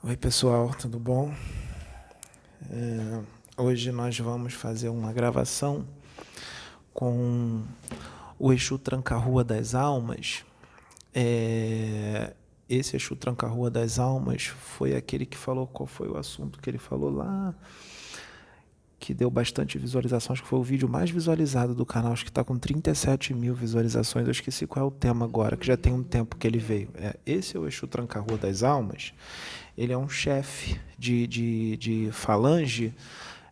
Oi, pessoal, tudo bom? Hoje nós vamos fazer uma gravação com o Exu Tranca-Rua das Almas. Esse Exu Tranca-Rua das Almas foi aquele que falou qual foi o assunto que ele falou lá, que deu bastante visualização. Acho que foi o vídeo mais visualizado do canal, acho que está com 37 mil visualizações. Eu esqueci qual é o tema agora, que já tem um tempo que ele veio. Esse é o Exu Tranca-Rua das Almas. Ele é um chefe de falange,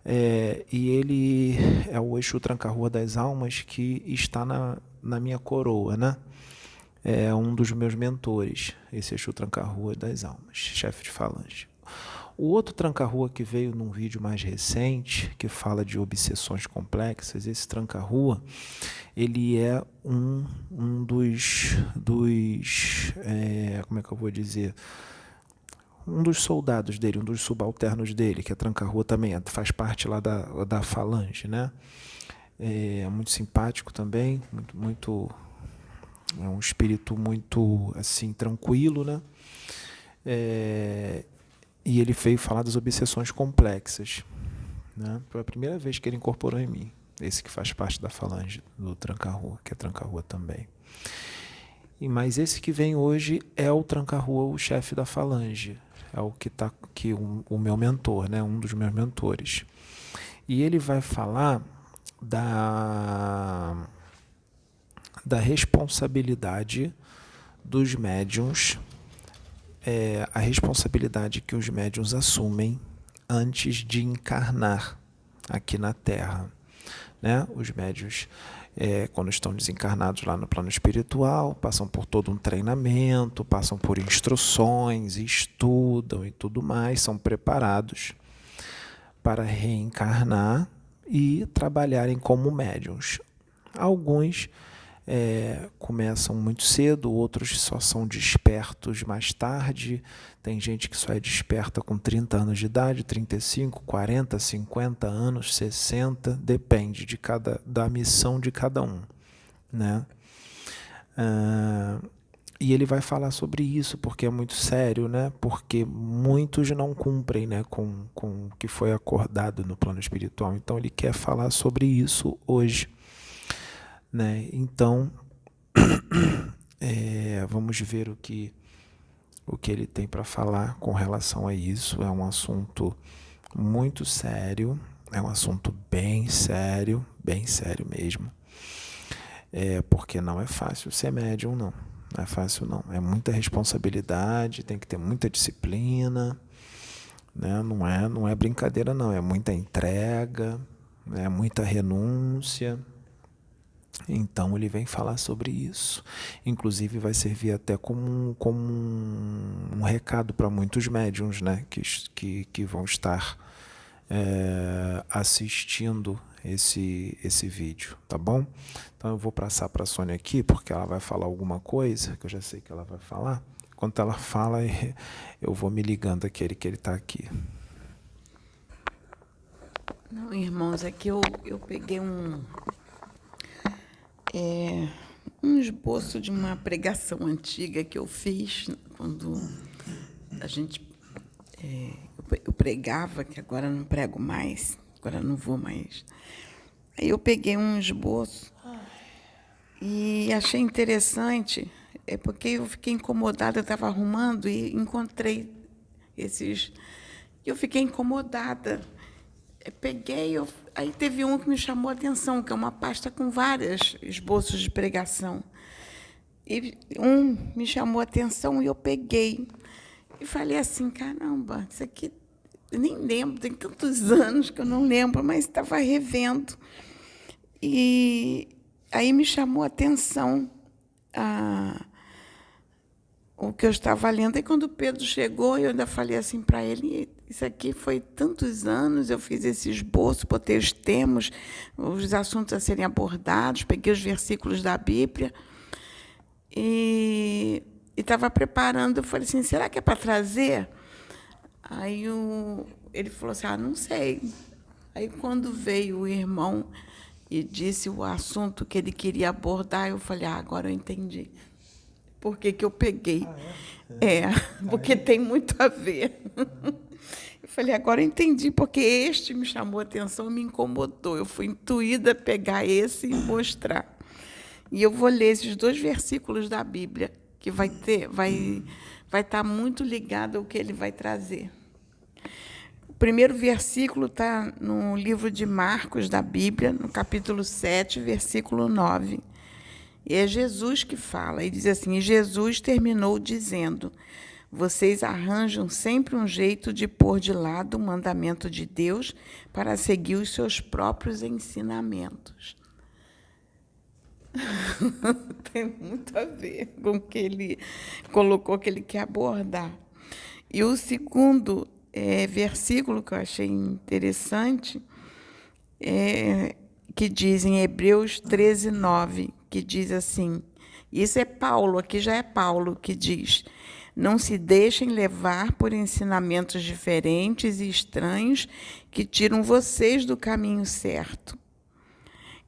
e ele é o Exu Tranca-Rua das Almas que está na minha coroa, né? É um dos meus mentores, esse Exu Tranca-Rua das Almas, chefe de falange. O outro Tranca-Rua que veio num vídeo mais recente, que fala de obsessões complexas, esse Tranca-Rua, ele é um como é que eu vou dizer? Um dos soldados dele, um dos subalternos dele, que é Tranca-Rua também, faz parte lá da falange, né? É muito simpático também, é um espírito muito, assim, tranquilo, né? E ele veio falar das obsessões complexas, né? Foi a primeira vez que ele incorporou em mim, esse que faz parte da falange do Tranca-Rua, que é Tranca-Rua também. Mas esse que vem hoje é o Tranca-Rua, o chefe da falange. É o que está aqui, o meu mentor, né? Um dos meus mentores. E ele vai falar da responsabilidade dos médiuns, a responsabilidade que os médiuns assumem antes de encarnar aqui na Terra, né? Os médiuns, quando estão desencarnados lá no plano espiritual, passam por todo um treinamento, passam por instruções, estudam e tudo mais, são preparados para reencarnar e trabalharem como médiuns. Alguns começam muito cedo, outros só são despertos mais tarde. Tem gente que só é desperta com 30 anos de idade, 35, 40, 50 anos, 60, depende da missão de cada um, né? E ele vai falar sobre isso, porque é muito sério, né? Porque muitos não cumprem, né, com o que foi acordado no plano espiritual. Então ele quer falar sobre isso hoje, né? Então vamos ver o que ele tem para falar com relação a isso. É um assunto muito sério, é um assunto bem sério mesmo. Porque não é fácil ser médium, não. Não é fácil, não. É muita responsabilidade, tem que ter muita disciplina, né? Não é brincadeira, não. É muita entrega, é muita renúncia. Então ele vem falar sobre isso. Inclusive vai servir até como um recado para muitos médiuns, né? Que vão estar assistindo esse vídeo, tá bom? Então eu vou passar para a Sônia aqui, porque ela vai falar alguma coisa, que eu já sei que ela vai falar. Enquanto ela fala, eu vou me ligando àquele que ele está aqui. Não, irmãos, é que eu peguei um esboço de uma pregação antiga que eu fiz quando a gente eu pregava, que agora não prego mais, agora não vou mais. Aí eu peguei um esboço e achei interessante, porque eu fiquei incomodada, eu estava arrumando e encontrei esses. Eu fiquei incomodada. Aí teve um que me chamou a atenção, que é uma pasta com vários esboços de pregação. E um me chamou a atenção e eu peguei. E falei assim, caramba, isso aqui eu nem lembro, tem tantos anos que eu não lembro, mas estava revendo. E aí me chamou a atenção o que eu estava lendo. E quando o Pedro chegou, eu ainda falei assim para ele, isso aqui foi tantos anos, eu fiz esse esboço, botei os temas, os assuntos a serem abordados, peguei os versículos da Bíblia e estava preparando. Eu falei assim, será que é para trazer? Aí ele falou assim, não sei. Aí, quando veio o irmão e disse o assunto que ele queria abordar, eu falei, agora eu entendi. por que que eu peguei. Porque tem muito a ver. Eu falei, agora eu entendi, porque este me chamou a atenção, me incomodou. Eu fui intuída a pegar esse e mostrar. E eu vou ler esses 2 versículos da Bíblia, que vai estar muito ligado ao que ele vai trazer. O primeiro versículo está no livro de Marcos, da Bíblia, no capítulo 7, versículo 9. E é Jesus que fala, e diz assim, e Jesus terminou dizendo, vocês arranjam sempre um jeito de pôr de lado o mandamento de Deus para seguir os seus próprios ensinamentos. Tem muito a ver com o que ele colocou, que ele quer abordar. E o segundo versículo que eu achei interessante, que diz em Hebreus 13, 9, que diz assim, isso é Paulo, aqui já é Paulo que diz, não se deixem levar por ensinamentos diferentes e estranhos que tiram vocês do caminho certo.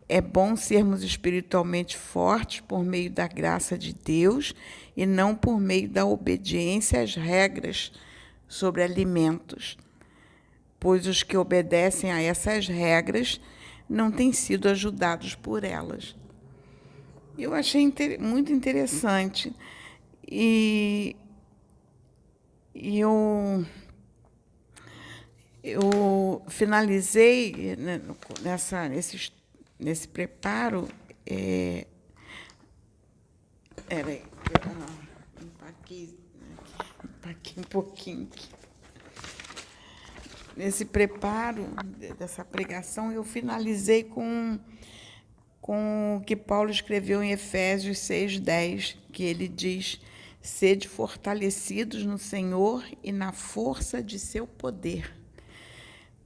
É bom sermos espiritualmente fortes por meio da graça de Deus e não por meio da obediência às regras sobre alimentos, pois os que obedecem a essas regras não têm sido ajudados por elas. Eu achei muito interessante. E eu finalizei nesse preparo. Empaquei um pouquinho aqui. Nesse preparo dessa pregação, eu finalizei com o que Paulo escreveu em Efésios 6:10, que ele diz, sede fortalecidos no Senhor e na força de seu poder,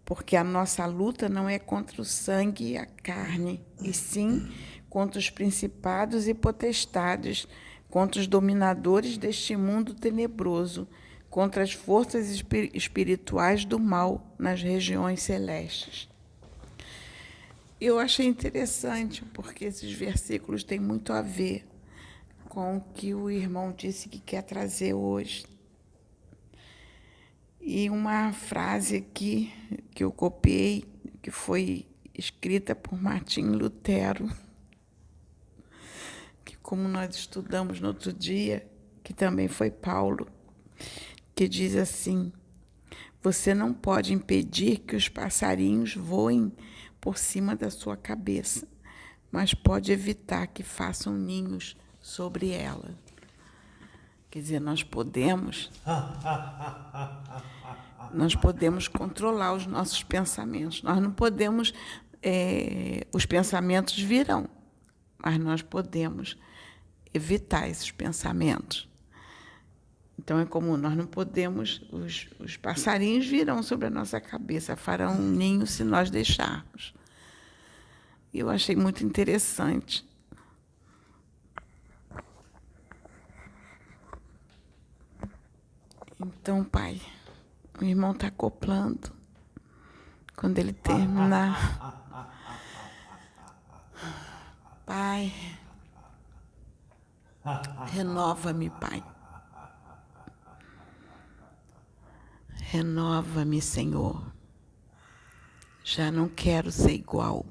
porque a nossa luta não é contra o sangue e a carne, e sim contra os principados e potestades, contra os dominadores deste mundo tenebroso, contra as forças espirituais do mal nas regiões celestes. Eu achei interessante, porque esses versículos têm muito a ver com o que o irmão disse que quer trazer hoje. E uma frase aqui que eu copiei, que foi escrita por Martim Lutero, que, como nós estudamos no outro dia, que também foi Paulo, que diz assim, você não pode impedir que os passarinhos voem por cima da sua cabeça, mas pode evitar que façam ninhos sobre ela. Quer dizer, nós podemos controlar os nossos pensamentos. Nós não podemos, os pensamentos virão, mas nós podemos evitar esses pensamentos. Então, é como nós não podemos, os passarinhos virão sobre a nossa cabeça, farão um ninho se nós deixarmos. Eu achei muito interessante. Então, Pai, o irmão está acoplando. Quando ele terminar, Pai, renova-me, Pai. Renova-me, Senhor. Já não quero ser igual.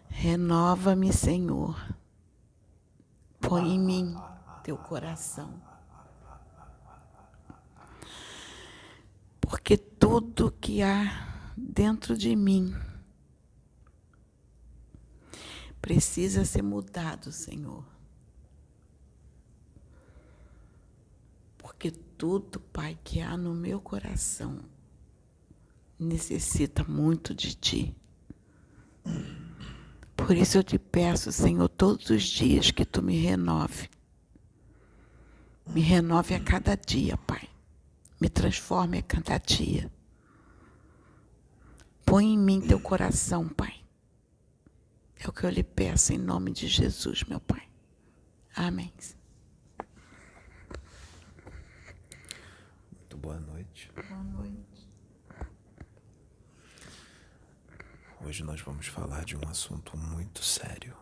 Renova-me, Senhor. Põe em mim teu coração. Porque tudo que há dentro de mim precisa ser mudado, Senhor. Porque tudo, Pai, que há no meu coração necessita muito de Ti. Por isso eu te peço, Senhor, todos os dias que Tu me renove. Me renove a cada dia, Pai. Me transforme a cada dia. Põe em mim teu coração, Pai. É o que eu lhe peço em nome de Jesus, meu Pai. Amém. Muito boa noite. Boa noite. Hoje nós vamos falar de um assunto muito sério.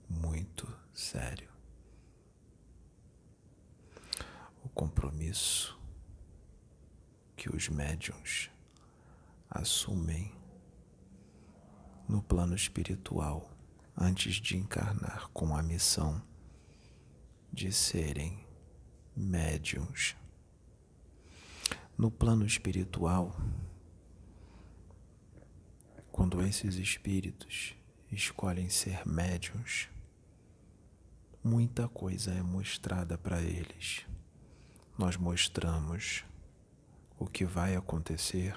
muito sério. O compromisso que os médiuns assumem no plano espiritual antes de encarnar com a missão de serem médiuns. No plano espiritual, quando esses espíritos escolhem ser médiuns, muita coisa é mostrada para eles. Nós mostramos o que vai acontecer,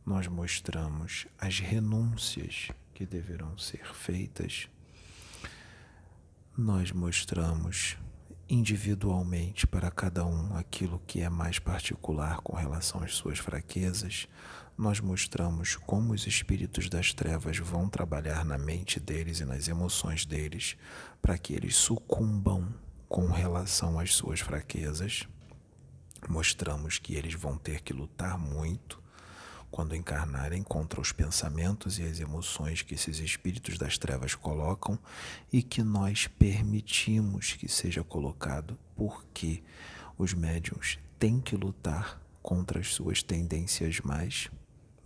nós mostramos as renúncias que deverão ser feitas, nós mostramos individualmente para cada um aquilo que é mais particular com relação às suas fraquezas, nós mostramos como os espíritos das trevas vão trabalhar na mente deles e nas emoções deles para que eles sucumbam com relação às suas fraquezas. Mostramos que eles vão ter que lutar muito quando encarnarem contra os pensamentos e as emoções que esses espíritos das trevas colocam e que nós permitimos que seja colocado porque os médiuns têm que lutar contra as suas tendências mais.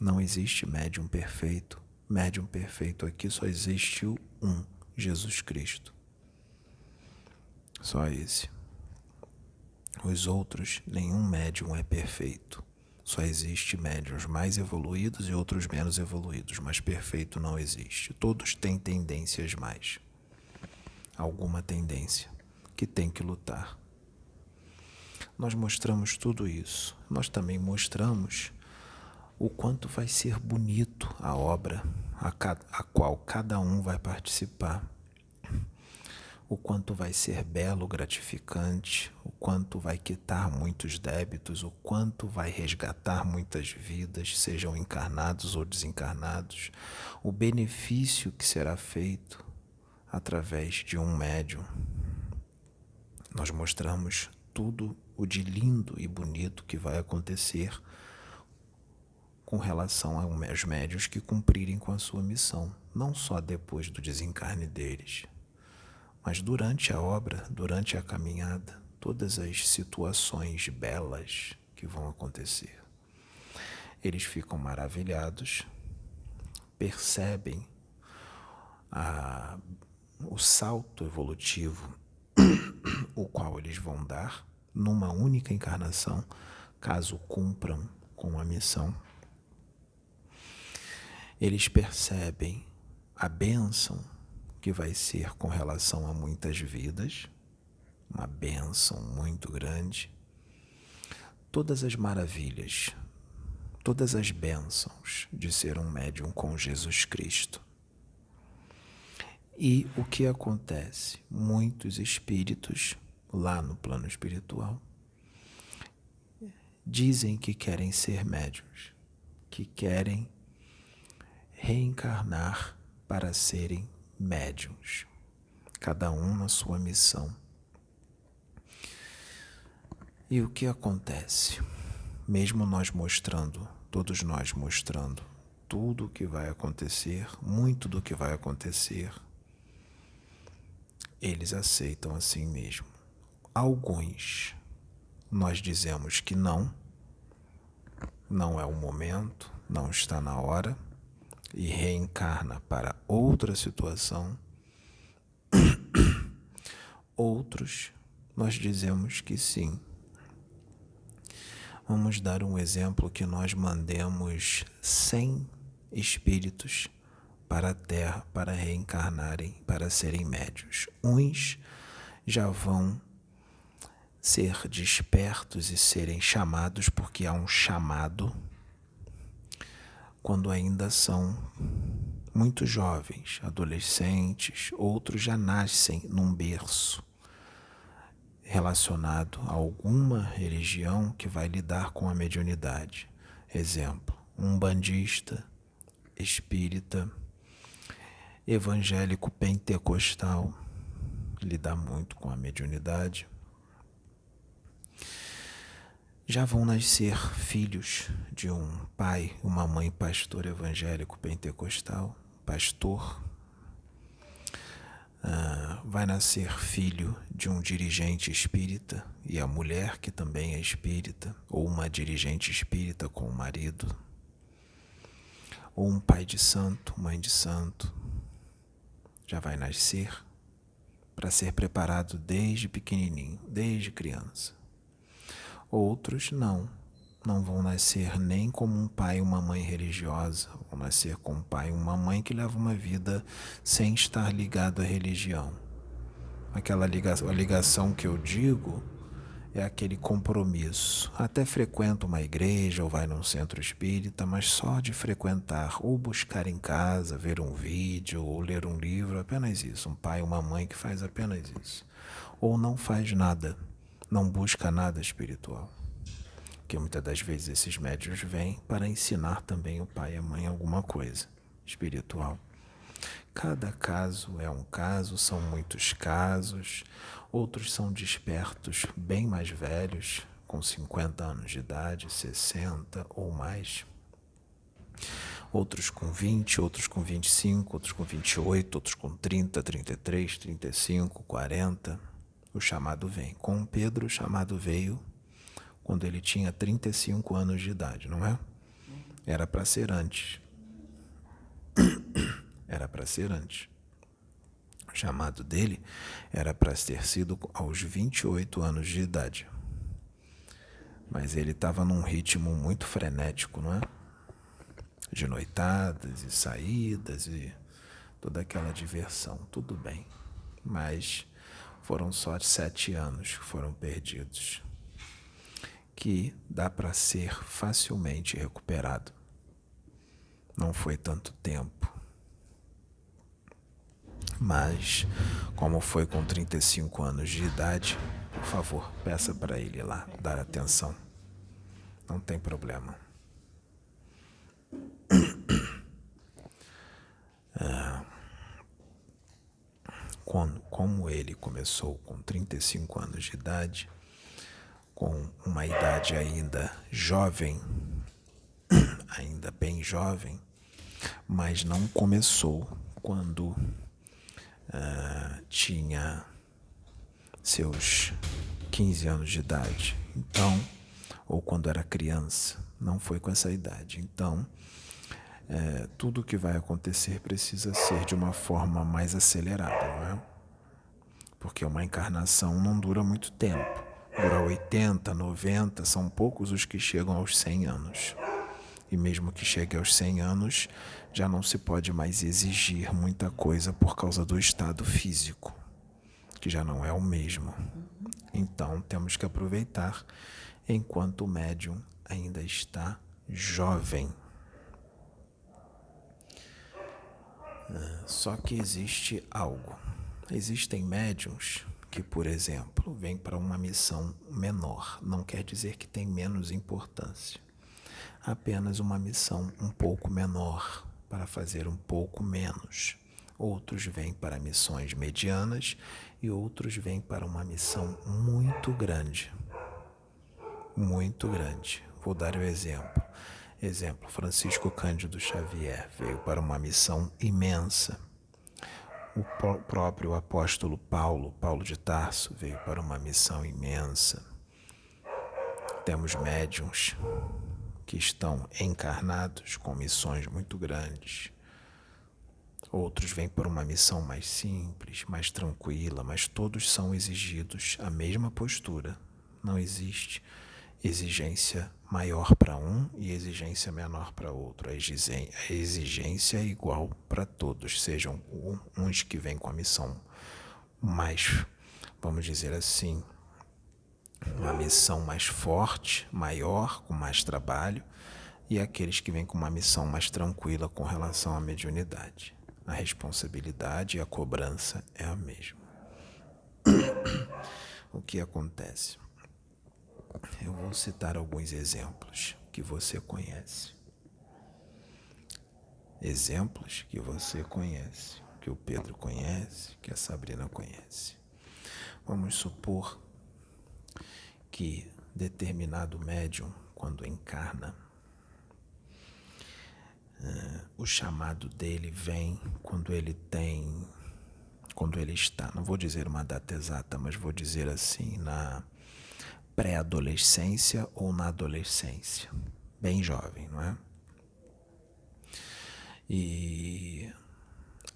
Não existe médium perfeito. Médium perfeito aqui só existe um, Jesus Cristo. Só esse. Os outros, nenhum médium é perfeito. Só existe médiuns mais evoluídos e outros menos evoluídos, mas perfeito não existe. Todos têm tendências mais. Alguma tendência que tem que lutar. Nós mostramos tudo isso. Nós também mostramos o quanto vai ser bonito a obra a qual cada um vai participar. O quanto vai ser belo, gratificante, o quanto vai quitar muitos débitos, o quanto vai resgatar muitas vidas, sejam encarnados ou desencarnados, o benefício que será feito através de um médium. Nós mostramos tudo o de lindo e bonito que vai acontecer com relação aos médiuns que cumprirem com a sua missão, não só depois do desencarne deles, mas durante a obra, durante a caminhada, todas as situações belas que vão acontecer. Eles ficam maravilhados, percebem o salto evolutivo o qual eles vão dar numa única encarnação, caso cumpram com a missão. Eles percebem a bênção que vai ser com relação a muitas vidas, uma bênção muito grande, todas as maravilhas, todas as bênçãos de ser um médium com Jesus Cristo. E o que acontece? Muitos espíritos lá no plano espiritual dizem que querem ser médiuns, que querem reencarnar para serem médiuns, cada um na sua missão. E o que acontece? Mesmo nós mostrando, todos nós mostrando tudo o que vai acontecer, muito do que vai acontecer, eles aceitam assim mesmo. Alguns nós dizemos que não é o momento, não está na hora, e reencarna para outra situação. Outros, nós dizemos que sim. Vamos dar um exemplo que nós mandemos 100 espíritos para a Terra para reencarnarem, para serem médiuns. Uns já vão ser despertos e serem chamados, porque há um chamado, quando ainda são muito jovens, adolescentes. Outros já nascem num berço relacionado a alguma religião que vai lidar com a mediunidade. Exemplo, umbandista, espírita, evangélico pentecostal, lida muito com a mediunidade. Já vão nascer filhos de um pai, uma mãe pastor evangélico pentecostal, pastor. vai nascer filho de um dirigente espírita e a mulher que também é espírita, ou uma dirigente espírita com o marido, ou um pai de santo, mãe de santo, já vai nascer para ser preparado desde pequenininho, desde criança. Outros não vão nascer nem como um pai e uma mãe religiosa, vão nascer com um pai e uma mãe que levam uma vida sem estar ligado à religião. Aquela ligação que eu digo é aquele compromisso. Até frequenta uma igreja ou vai num centro espírita, mas só de frequentar ou buscar em casa, ver um vídeo ou ler um livro, apenas isso. Um pai e uma mãe que faz apenas isso. Ou não faz nada, não busca nada espiritual. Porque muitas das vezes esses médiuns vêm para ensinar também o pai e a mãe alguma coisa espiritual. Cada caso é um caso, são muitos casos. Outros são despertos bem mais velhos, com 50 anos de idade, 60 ou mais. Outros com 20, outros com 25, outros com 28, outros com 30, 33, 35, 40. O chamado vem. Com Pedro, o chamado veio quando ele tinha 35 anos de idade, não é? Era para ser antes. Era para ser antes. O chamado dele era para ter sido aos 28 anos de idade. Mas ele estava num ritmo muito frenético, não é? De noitadas e saídas e toda aquela diversão. Tudo bem. Mas foram só 7 anos que foram perdidos, que dá para ser facilmente recuperado. Não foi tanto tempo. Mas, como foi com 35 anos de idade, por favor, peça para ele lá dar atenção. Não tem problema. Como ele começou com 35 anos de idade, com uma idade ainda jovem, ainda bem jovem, mas não começou quando tinha seus 15 anos de idade, então, ou quando era criança, não foi com essa idade. Então, tudo que vai acontecer precisa ser de uma forma mais acelerada, não é? Porque uma encarnação não dura muito tempo. Dura 80, 90, são poucos os que chegam aos 100 anos. E mesmo que chegue aos 100 anos, já não se pode mais exigir muita coisa por causa do estado físico, que já não é o mesmo. Então, temos que aproveitar enquanto o médium ainda está jovem. Só que existe algo. Existem médiuns que, por exemplo, vêm para uma missão menor. Não quer dizer que tem menos importância. Apenas uma missão um pouco menor, para fazer um pouco menos. Outros vêm para missões medianas e outros vêm para uma missão muito grande. Muito grande. Vou dar o exemplo. Exemplo, Francisco Cândido Xavier veio para uma missão imensa. O próprio apóstolo Paulo de Tarso, veio para uma missão imensa. Temos médiuns que estão encarnados com missões muito grandes. Outros vêm por uma missão mais simples, mais tranquila, mas todos são exigidos a mesma postura. Não existe exigência maior para um e exigência menor para outro. A exigência é igual para todos, sejam uns que vêm com a missão mais, vamos dizer assim, uma missão mais forte, maior, com mais trabalho, e aqueles que vêm com uma missão mais tranquila com relação à mediunidade. A responsabilidade e a cobrança é a mesma. O que acontece? Eu vou citar alguns exemplos que você conhece. Exemplos que você conhece, que o Pedro conhece, que a Sabrina conhece. Vamos supor que determinado médium, quando encarna, o chamado dele vem quando ele tem quando ele está, não vou dizer uma data exata, mas vou dizer assim, na pré-adolescência ou na adolescência, bem jovem, não é? E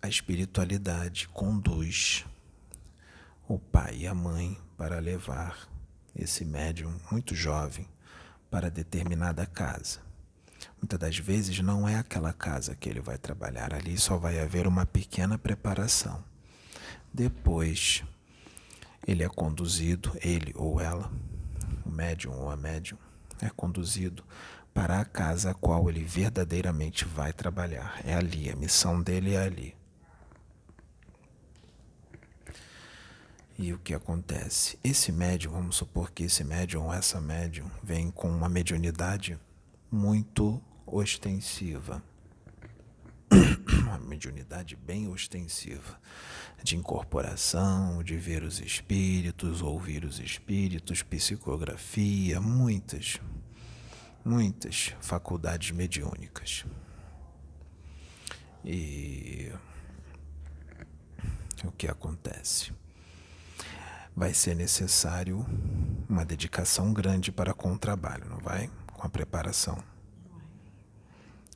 a espiritualidade conduz o pai e a mãe para levar esse médium muito jovem para determinada casa. Muitas das vezes não é aquela casa que ele vai trabalhar, ali só vai haver uma pequena preparação. Depois, ele é conduzido, ele ou ela, o médium ou a médium, é conduzido para a casa a qual ele verdadeiramente vai trabalhar. É ali, a missão dele é ali. E o que acontece? Esse médium, vamos supor que esse médium ou essa médium vem com uma mediunidade muito ostensiva. Uma mediunidade bem ostensiva, de incorporação, de ver os espíritos, ouvir os espíritos, psicografia, muitas faculdades mediúnicas. E o que acontece? Vai ser necessário uma dedicação grande para com o trabalho, não vai? Com a preparação.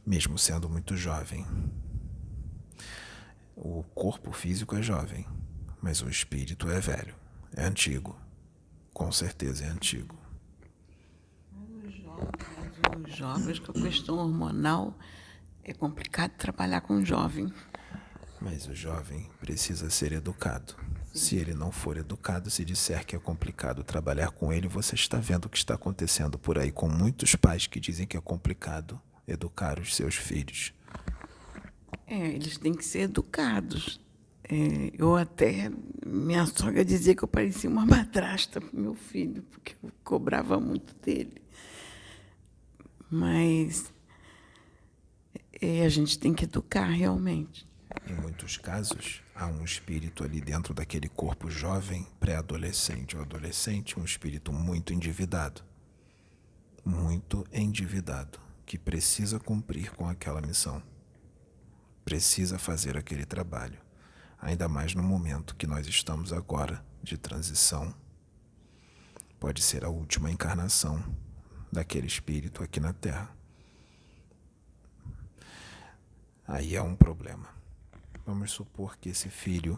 Mesmo sendo muito jovem. O corpo físico é jovem, mas o espírito é velho, é antigo. Com certeza é antigo. Os jovens, com a questão hormonal, é complicado trabalhar com um jovem. Mas o jovem precisa ser educado. Se ele não for educado, se disser que é complicado trabalhar com ele, você está vendo o que está acontecendo por aí com muitos pais que dizem que é complicado educar os seus filhos. Eles têm que ser educados. Minha sogra dizia que eu parecia uma madrasta para o meu filho, porque eu cobrava muito dele. Mas a gente tem que educar realmente. Em muitos casos, há um espírito ali dentro daquele corpo jovem, pré-adolescente ou adolescente, um espírito muito endividado, que precisa cumprir com aquela missão, precisa fazer aquele trabalho, ainda mais no momento que nós estamos agora de transição. Pode ser a última encarnação daquele espírito aqui na Terra. Aí é um problema. Vamos supor que esse filho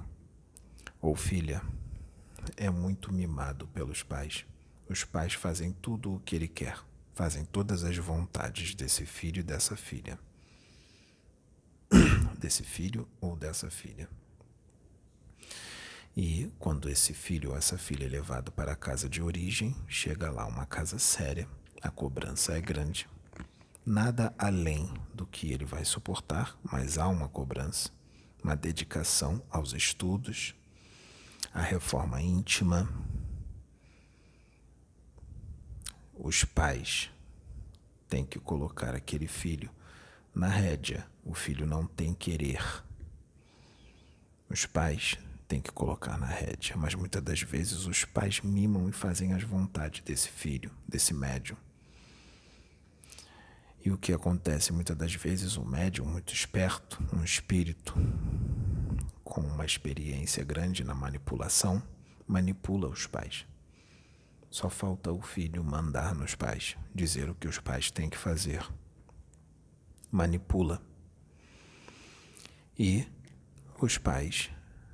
ou filha é muito mimado pelos pais. Os pais fazem tudo o que ele quer, fazem todas as vontades desse filho e dessa filha. Desse filho ou dessa filha. E quando esse filho ou essa filha é levado para a casa de origem, chega lá uma casa séria, a cobrança é grande. Nada além do que ele vai suportar, mas há uma cobrança. Uma dedicação aos estudos, à reforma íntima. Os pais têm que colocar aquele filho na rédea. O filho não tem querer. Os pais têm que colocar na rédea, mas muitas das vezes os pais mimam e fazem as vontades desse filho, desse médium. E o que acontece? Muitas das vezes o médium, muito esperto, um espírito com uma experiência grande na manipulação, manipula os pais. Só falta o filho mandar nos pais, dizer o que os pais têm que fazer. Manipula. E os pais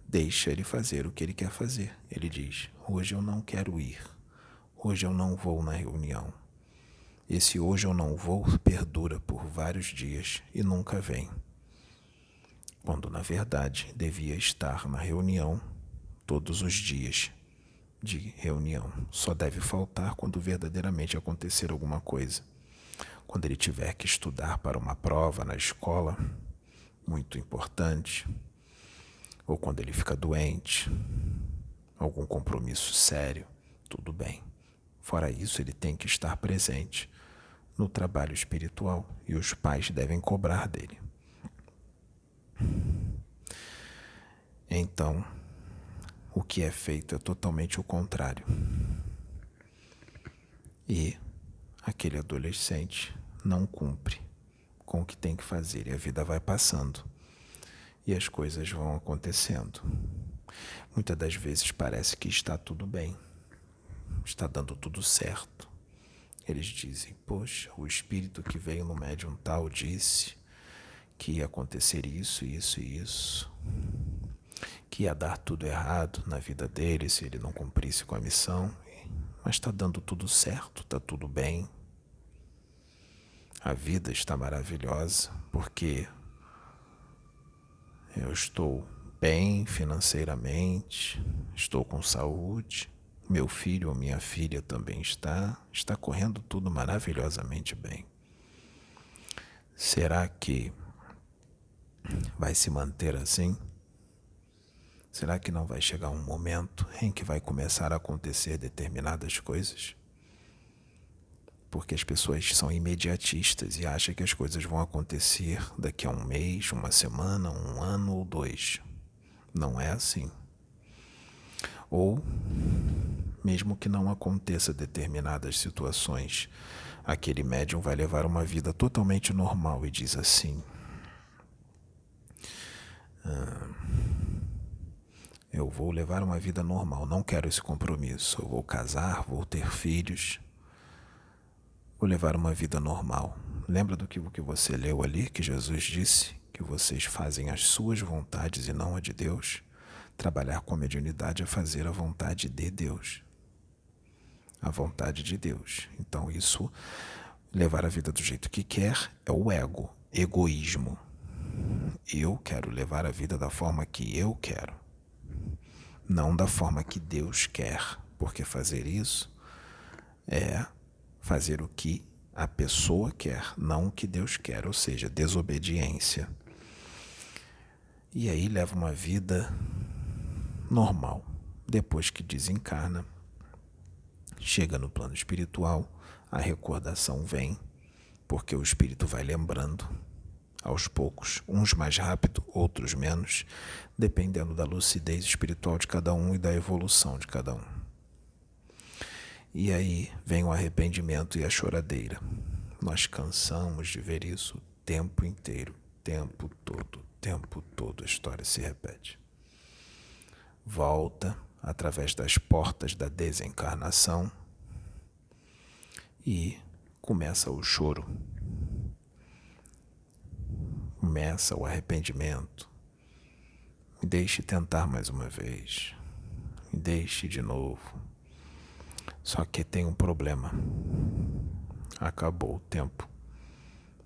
deixam ele fazer o que ele quer fazer. Ele diz: hoje eu não quero ir, hoje eu não vou na reunião. Esse hoje eu não vou perdura por vários dias e nunca vem. Quando, na verdade, devia estar na reunião todos os dias de reunião. Só deve faltar quando verdadeiramente acontecer alguma coisa. Quando ele tiver que estudar para uma prova na escola, muito importante, ou quando ele fica doente, algum compromisso sério, tudo bem. Fora isso, ele tem que estar presente no trabalho espiritual e os pais devem cobrar dele. Então, o que é feito é totalmente o contrário. E aquele adolescente não cumpre com o que tem que fazer e a vida vai passando e as coisas vão acontecendo. Muitas das vezes parece que está tudo bem, está dando tudo certo. Eles dizem, poxa, o espírito que veio no médium tal disse que ia acontecer isso, isso e isso, que ia dar tudo errado na vida dele se ele não cumprisse com a missão, mas está dando tudo certo, está tudo bem. A vida está maravilhosa porque eu estou bem financeiramente, estou com saúde, meu filho ou minha filha também está correndo tudo maravilhosamente bem. Será que vai se manter assim? Será que não vai chegar um momento em que vai começar a acontecer determinadas coisas? Porque as pessoas são imediatistas e acham que as coisas vão acontecer daqui a um mês, uma semana, um ano ou 2. Não é assim. Ou, mesmo que não aconteça determinadas situações, aquele médium vai levar uma vida totalmente normal e diz assim: eu vou levar uma vida normal, não quero esse compromisso. Eu vou casar, vou ter filhos, vou levar uma vida normal. Lembra do que você leu ali, que Jesus disse que vocês fazem as suas vontades e não a de Deus? Trabalhar com a mediunidade é fazer a vontade de Deus. A vontade de Deus. Então isso, levar a vida do jeito que quer, é o ego, egoísmo. Eu quero levar a vida da forma que eu quero, não da forma que Deus quer, porque fazer isso é fazer o que a pessoa quer, não o que Deus quer, ou seja, desobediência. E aí leva uma vida normal. Depois que desencarna, chega no plano espiritual, a recordação vem, porque o espírito vai lembrando aos poucos, uns mais rápido, outros menos, dependendo da lucidez espiritual de cada um e da evolução de cada um. E aí vem o arrependimento e a choradeira. Nós cansamos de ver isso o tempo inteiro, tempo todo a história se repete. Volta através das portas da desencarnação e começa o choro. Começa o arrependimento. Me deixe tentar mais uma vez. Me deixe de novo. Só que tem um problema. Acabou o tempo.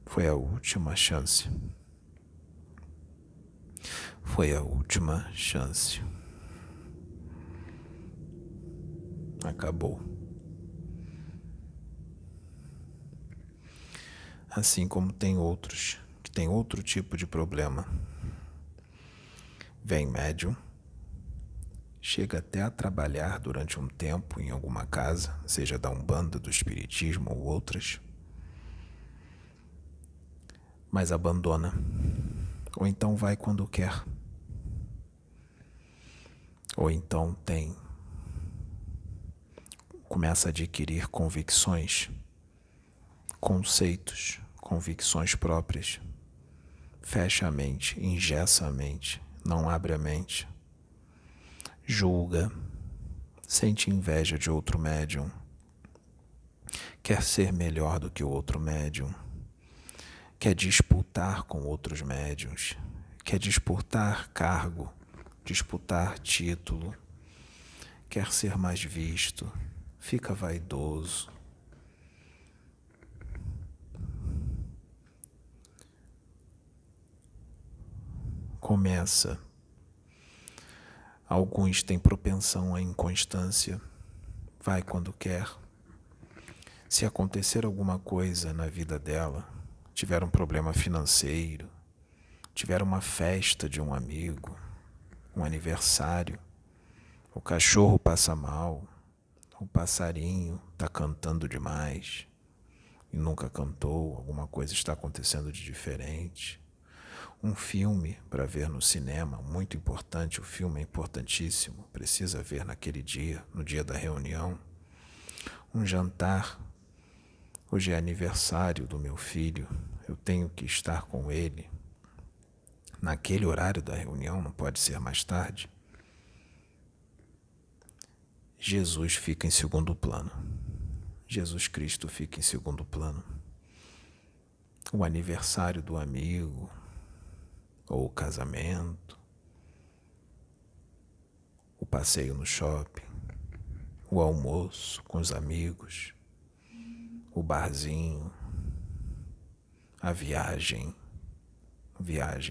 Foi a última chance. Foi a última chance. Acabou. Assim como tem outros que têm outro tipo de problema. Vem médium, chega até a trabalhar durante um tempo em alguma casa, seja da Umbanda, do Espiritismo ou outras, mas abandona, ou então vai quando quer, ou então começa a adquirir convicções, conceitos, convicções próprias, fecha a mente, engessa a mente, não abre a mente, julga, sente inveja de outro médium, quer ser melhor do que o outro médium, quer disputar com outros médiuns, quer disputar cargo, disputar título, quer ser mais visto, fica vaidoso. Começa. Alguns têm propensão à inconstância, vai quando quer. Se acontecer alguma coisa na vida dela, tiver um problema financeiro, tiver uma festa de um amigo, um aniversário, o cachorro passa mal, o passarinho está cantando demais e nunca cantou, alguma coisa está acontecendo de diferente. Um filme para ver no cinema, muito importante, o filme é importantíssimo, precisa ver naquele dia, no dia da reunião. Um jantar, hoje é aniversário do meu filho, eu tenho que estar com ele naquele horário da reunião, não pode ser mais tarde. Jesus fica em segundo plano. Jesus Cristo fica em segundo plano. O aniversário do amigo, ou o casamento, o passeio no shopping, o almoço com os amigos, o barzinho, a viagem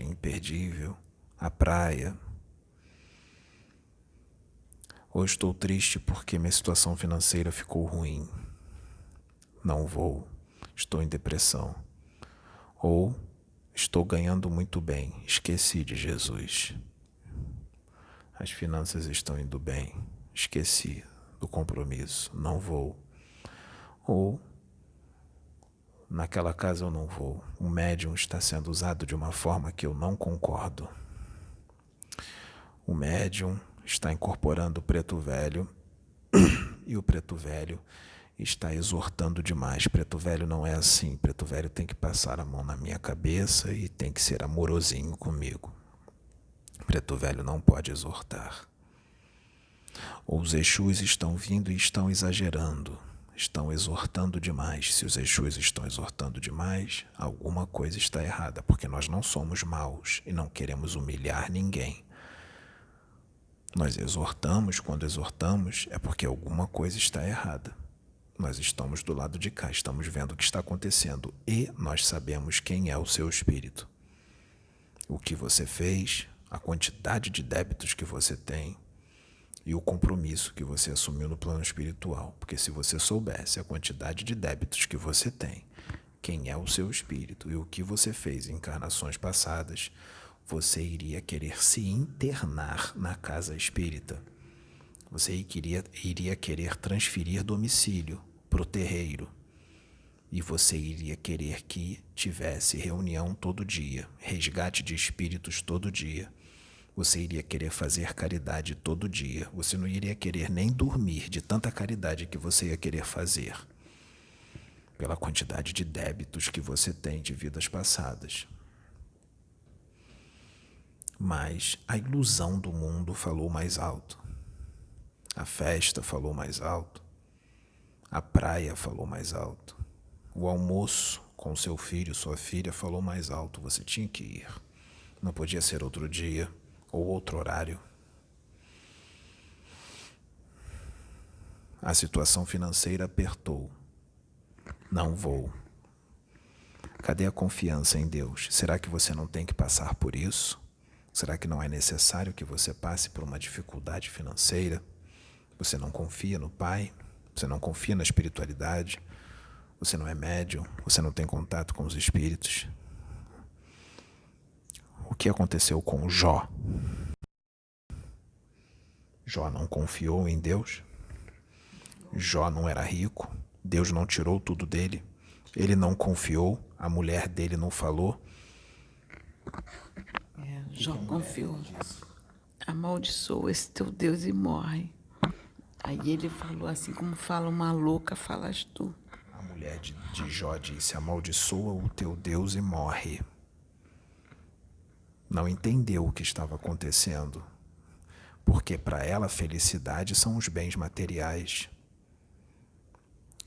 imperdível, a praia. Hoje estou triste porque minha situação financeira ficou ruim. Não vou, estou em depressão. Ou estou ganhando muito bem, esqueci de Jesus. As finanças estão indo bem, esqueci do compromisso, não vou. Ou naquela casa eu não vou. O médium está sendo usado de uma forma que eu não concordo. O médium está incorporando o preto velho e o preto velho está exortando demais. Preto velho não é assim. Preto velho tem que passar a mão na minha cabeça e tem que ser amorosinho comigo. Preto velho não pode exortar. Os Exus estão vindo e estão exagerando. Estão exortando demais. Se os Exus estão exortando demais, alguma coisa está errada, porque nós não somos maus e não queremos humilhar ninguém. Nós exortamos, quando exortamos, é porque alguma coisa está errada. Nós estamos do lado de cá, estamos vendo o que está acontecendo e nós sabemos quem é o seu espírito. O que você fez, a quantidade de débitos que você tem e o compromisso que você assumiu no plano espiritual. Porque se você soubesse a quantidade de débitos que você tem, quem é o seu espírito e o que você fez em encarnações passadas, você iria querer se internar na casa espírita. Você iria querer transferir domicílio para o terreiro. E você iria querer que tivesse reunião todo dia, resgate de espíritos todo dia. Você iria querer fazer caridade todo dia. Você não iria querer nem dormir de tanta caridade que você ia querer fazer. Pela quantidade de débitos que você tem de vidas passadas. Mas a ilusão do mundo falou mais alto. A festa falou mais alto. A praia falou mais alto. O almoço com seu filho, sua filha, falou mais alto. Você tinha que ir. Não podia ser outro dia ou outro horário. A situação financeira apertou. Não vou. Cadê a confiança em Deus? Será que você não tem que passar por isso? Será que não é necessário que você passe por uma dificuldade financeira? Você não confia no Pai? Você não confia na espiritualidade? Você não é médium? Você não tem contato com os espíritos? O que aconteceu com Jó? Jó não confiou em Deus? Jó não era rico? Deus não tirou tudo dele? Ele não confiou? A mulher dele não falou? Jó confiou. Amaldiçoa esse teu Deus e morre. Aí ele falou assim, como fala uma louca, falas tu. A mulher de Jó disse, amaldiçoa o teu Deus e morre. Não entendeu o que estava acontecendo. Porque para ela a felicidade são os bens materiais.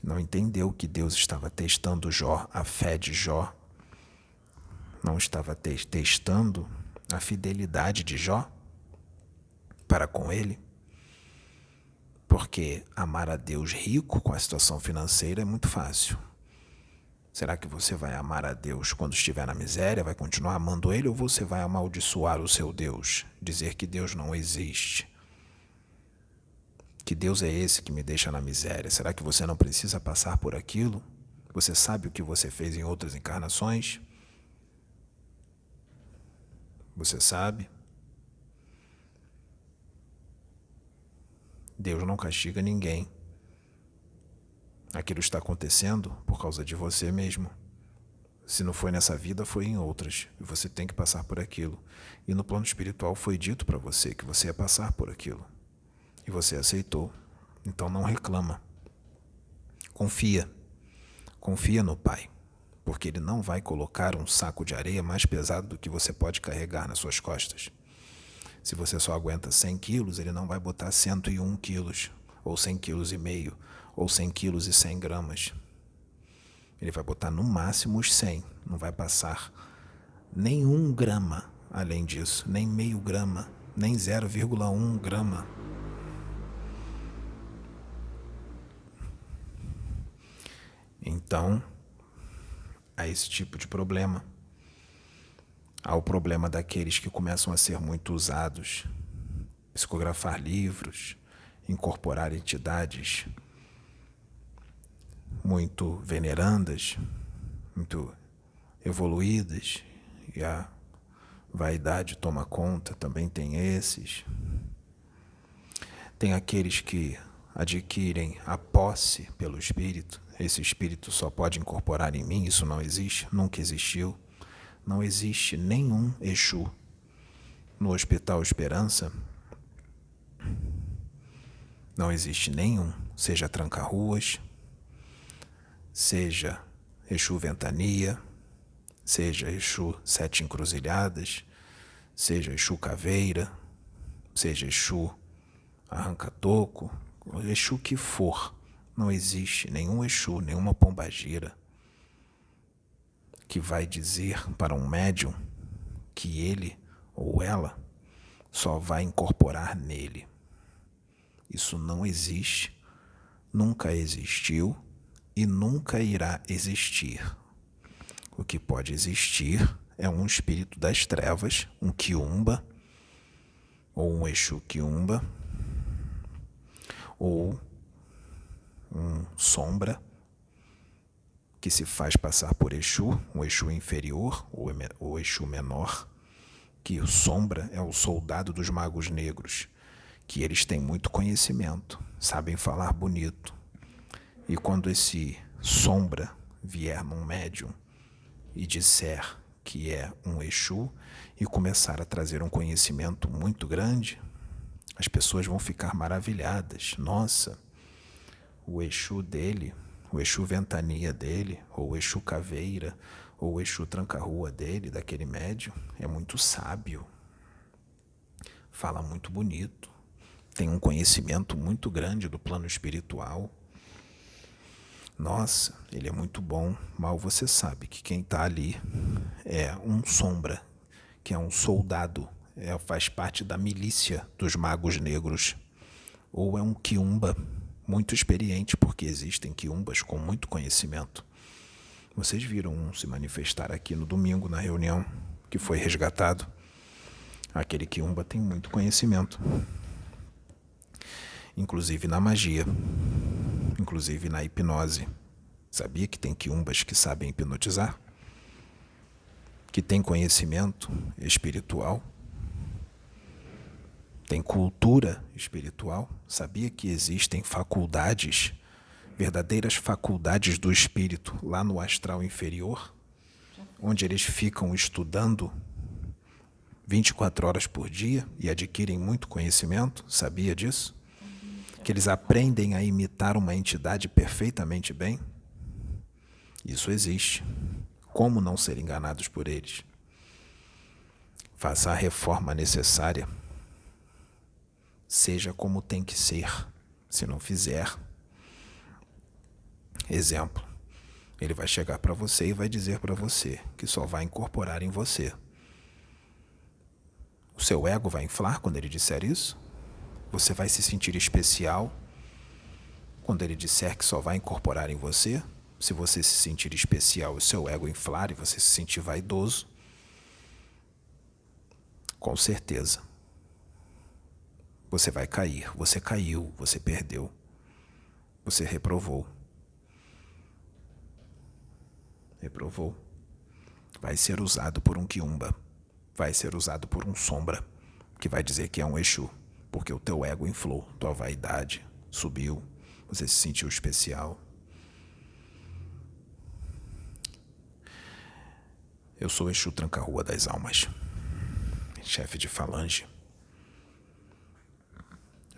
Não entendeu que Deus estava testando Jó, a fé de Jó. Não estava testando a fidelidade de Jó para com ele. Porque amar a Deus rico com a situação financeira é muito fácil. Será que você vai amar a Deus quando estiver na miséria, vai continuar amando Ele, ou você vai amaldiçoar o seu Deus, dizer que Deus não existe? Que Deus é esse que me deixa na miséria? Será que você não precisa passar por aquilo? Você sabe o que você fez em outras encarnações? Você sabe? Deus não castiga ninguém. Aquilo está acontecendo por causa de você mesmo. Se não foi nessa vida, foi em outras. E você tem que passar por aquilo. E no plano espiritual foi dito para você que você ia passar por aquilo. E você aceitou. Então não reclama. Confia. Confia no Pai. Porque Ele não vai colocar um saco de areia mais pesado do que você pode carregar nas suas costas. Se você só aguenta 100 quilos, Ele não vai botar 101 quilos. ou 1,5 kg, ou 100,1 kg. Ele vai botar no máximo os 100, não vai passar nem 1 grama além disso, nem meio grama, nem 0,1 grama. Então, há esse tipo de problema. Há o problema daqueles que começam a ser muito usados, psicografar livros, incorporar entidades muito venerandas, muito evoluídas, e a vaidade toma conta, também tem esses. Tem aqueles que adquirem a posse pelo espírito. Esse espírito só pode incorporar em mim, isso não existe, nunca existiu. Não existe nenhum Exu no Hospital Esperança. Não existe nenhum, seja Tranca-Ruas, seja Exu Ventania, seja Exu Sete Encruzilhadas, seja Exu Caveira, seja Exu Arranca-Toco, o Exu que for. Não existe nenhum Exu, nenhuma pombagira que vai dizer para um médium que ele ou ela só vai incorporar nele. Isso não existe, nunca existiu e nunca irá existir. O que pode existir é um espírito das trevas, um quiumba, ou um Exu quiumba, ou um sombra, que se faz passar por Exu, um Exu inferior ou Exu menor, que o sombra é o soldado dos magos negros, que eles têm muito conhecimento, sabem falar bonito. E quando esse sombra vier num médium e disser que é um Exu e começar a trazer um conhecimento muito grande, as pessoas vão ficar maravilhadas. Nossa, o Exu dele, o Exu Ventania dele, ou o Exu Caveira, ou o Exu Tranca-Rua dele, daquele médium, é muito sábio, fala muito bonito, tem um conhecimento muito grande do plano espiritual. Nossa, ele é muito bom. Mal você sabe que quem está ali é um sombra, que é um soldado, faz parte da milícia dos magos negros, ou é um quiumba muito experiente, porque existem quiumbas com muito conhecimento. Vocês viram um se manifestar aqui no domingo, na reunião, que foi resgatado. Aquele quiumba tem muito conhecimento, inclusive na magia, inclusive na hipnose. Sabia que tem quiumbas que sabem hipnotizar? Que tem conhecimento espiritual? Tem cultura espiritual? Sabia que existem faculdades, verdadeiras faculdades do espírito lá no astral inferior, onde eles ficam estudando 24 horas por dia e adquirem muito conhecimento? Sabia disso? Que eles aprendem a imitar uma entidade perfeitamente bem? Isso existe. Como não ser enganados por eles? Faça a reforma necessária. Seja como tem que ser. Se não fizer, exemplo, ele vai chegar para você e vai dizer para você que só vai incorporar em você. O seu ego vai inflar quando ele disser isso? Você vai se sentir especial quando ele disser que só vai incorporar em você? Se você se sentir especial, o seu ego inflar e você se sentir vaidoso, com certeza você vai cair. Você caiu, você perdeu, você reprovou. Reprovou. Vai ser usado por um quiumba, vai ser usado por um sombra, que vai dizer que é um Exu, porque o teu ego inflou, tua vaidade subiu, você se sentiu especial. Eu sou Exu Tranca-Rua das Almas, chefe de falange.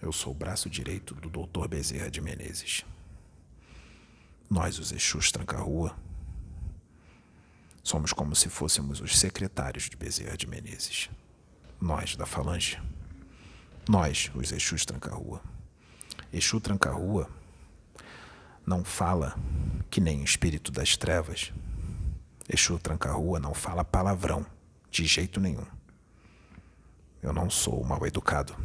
Eu sou o braço direito do Dr. Bezerra de Menezes. Nós, os Exus Tranca-Rua, somos como se fôssemos os secretários de Bezerra de Menezes. Nós, da falange. Nós, os Exus Tranca-Rua. Exu Tranca-Rua não fala que nem o espírito das trevas. Exu Tranca-Rua não fala palavrão, de jeito nenhum. Eu não sou mal educado.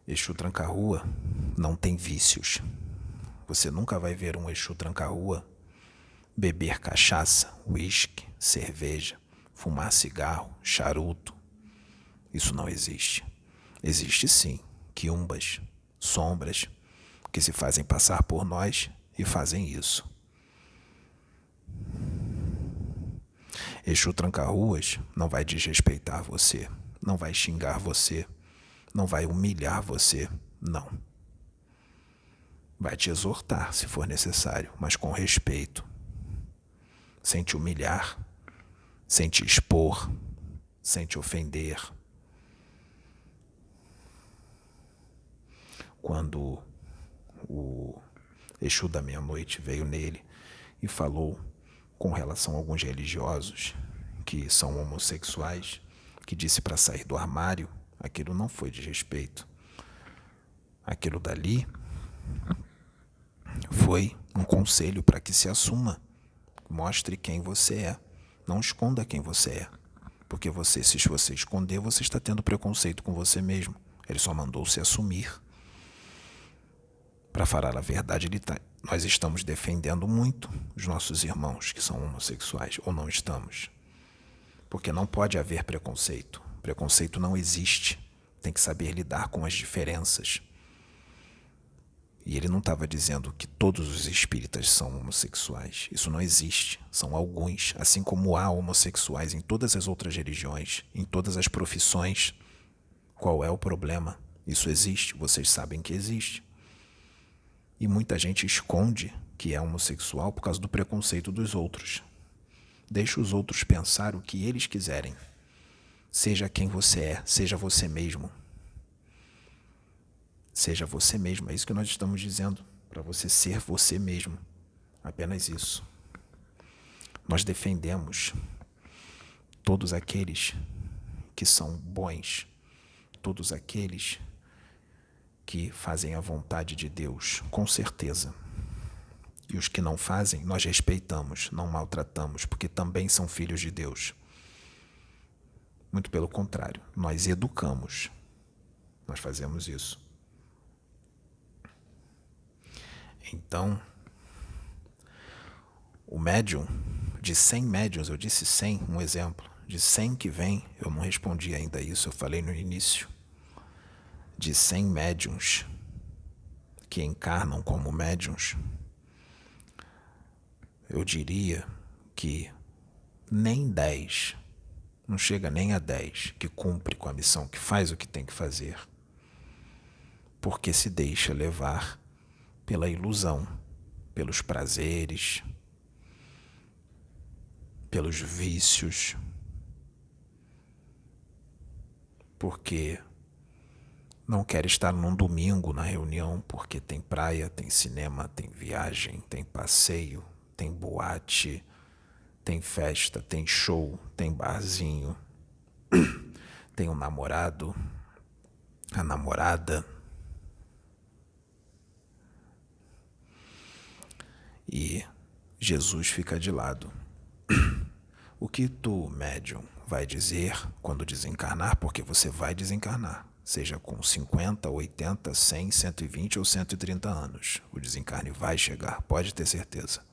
Exu Tranca-Rua não tem vícios. Você nunca vai ver um Exu Tranca-Rua beber cachaça, uísque, cerveja, fumar cigarro, charuto. Isso não existe. Existe sim quiumbas, sombras, que se fazem passar por nós e fazem isso. Exu Tranca-Ruas não vai desrespeitar você, não vai xingar você, não vai humilhar você, não. Vai te exortar se for necessário, mas com respeito, sem te humilhar, sem te expor, sem te ofender. Quando o Exu da meia-noite veio nele e falou com relação a alguns religiosos que são homossexuais, que disse para sair do armário, aquilo não foi de respeito. Aquilo dali foi um conselho para que se assuma. Mostre quem você é. Não esconda quem você é. Porque você, se você esconder, você está tendo preconceito com você mesmo. Ele só mandou se assumir. Para falar a verdade, nós estamos defendendo muito os nossos irmãos que são homossexuais, ou não estamos. Porque não pode haver preconceito. Preconceito não existe. Tem que saber lidar com as diferenças. E ele não estava dizendo que todos os espíritas são homossexuais. Isso não existe. São alguns. Assim como há homossexuais em todas as outras religiões, em todas as profissões. Qual é o problema? Isso existe. Vocês sabem que existe. E muita gente esconde que é homossexual por causa do preconceito dos outros. Deixa os outros pensar o que eles quiserem. Seja quem você é, seja você mesmo. Seja você mesmo, é isso que nós estamos dizendo, para você ser você mesmo. Apenas isso. Nós defendemos todos aqueles que são bons, todos aqueles que fazem a vontade de Deus, com certeza. E os que não fazem, nós respeitamos, não maltratamos, porque também são filhos de Deus. Muito pelo contrário, nós educamos. Nós fazemos isso. Então, o médium, de 100 médiuns, eu disse 100, um exemplo, de 100 que vem, eu não respondi ainda isso, eu falei no início, de 100 médiuns que encarnam como médiuns, eu diria que nem 10, não chega nem a 10, que cumpre com a missão, que faz o que tem que fazer, porque se deixa levar pela ilusão, pelos prazeres, pelos vícios, porque não quer estar num domingo na reunião, porque tem praia, tem cinema, tem viagem, tem passeio, tem boate, tem festa, tem show, tem barzinho, tem um namorado, a namorada. E Jesus fica de lado. O que tu, médium, vai dizer quando desencarnar, porque você vai desencarnar, seja com 50, 80, 100, 120 ou 130 anos. O desencarne vai chegar, pode ter certeza.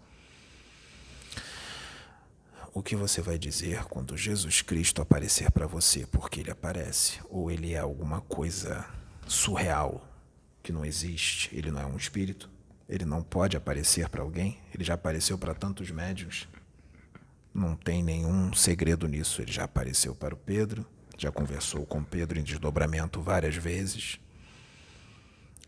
O que você vai dizer quando Jesus Cristo aparecer para você, porque ele aparece, ou ele é alguma coisa surreal, que não existe, ele não é um espírito? Ele não pode aparecer para alguém? Ele já apareceu para tantos médiuns. Não tem nenhum segredo nisso. Ele já apareceu para o Pedro, já conversou com Pedro em desdobramento várias vezes.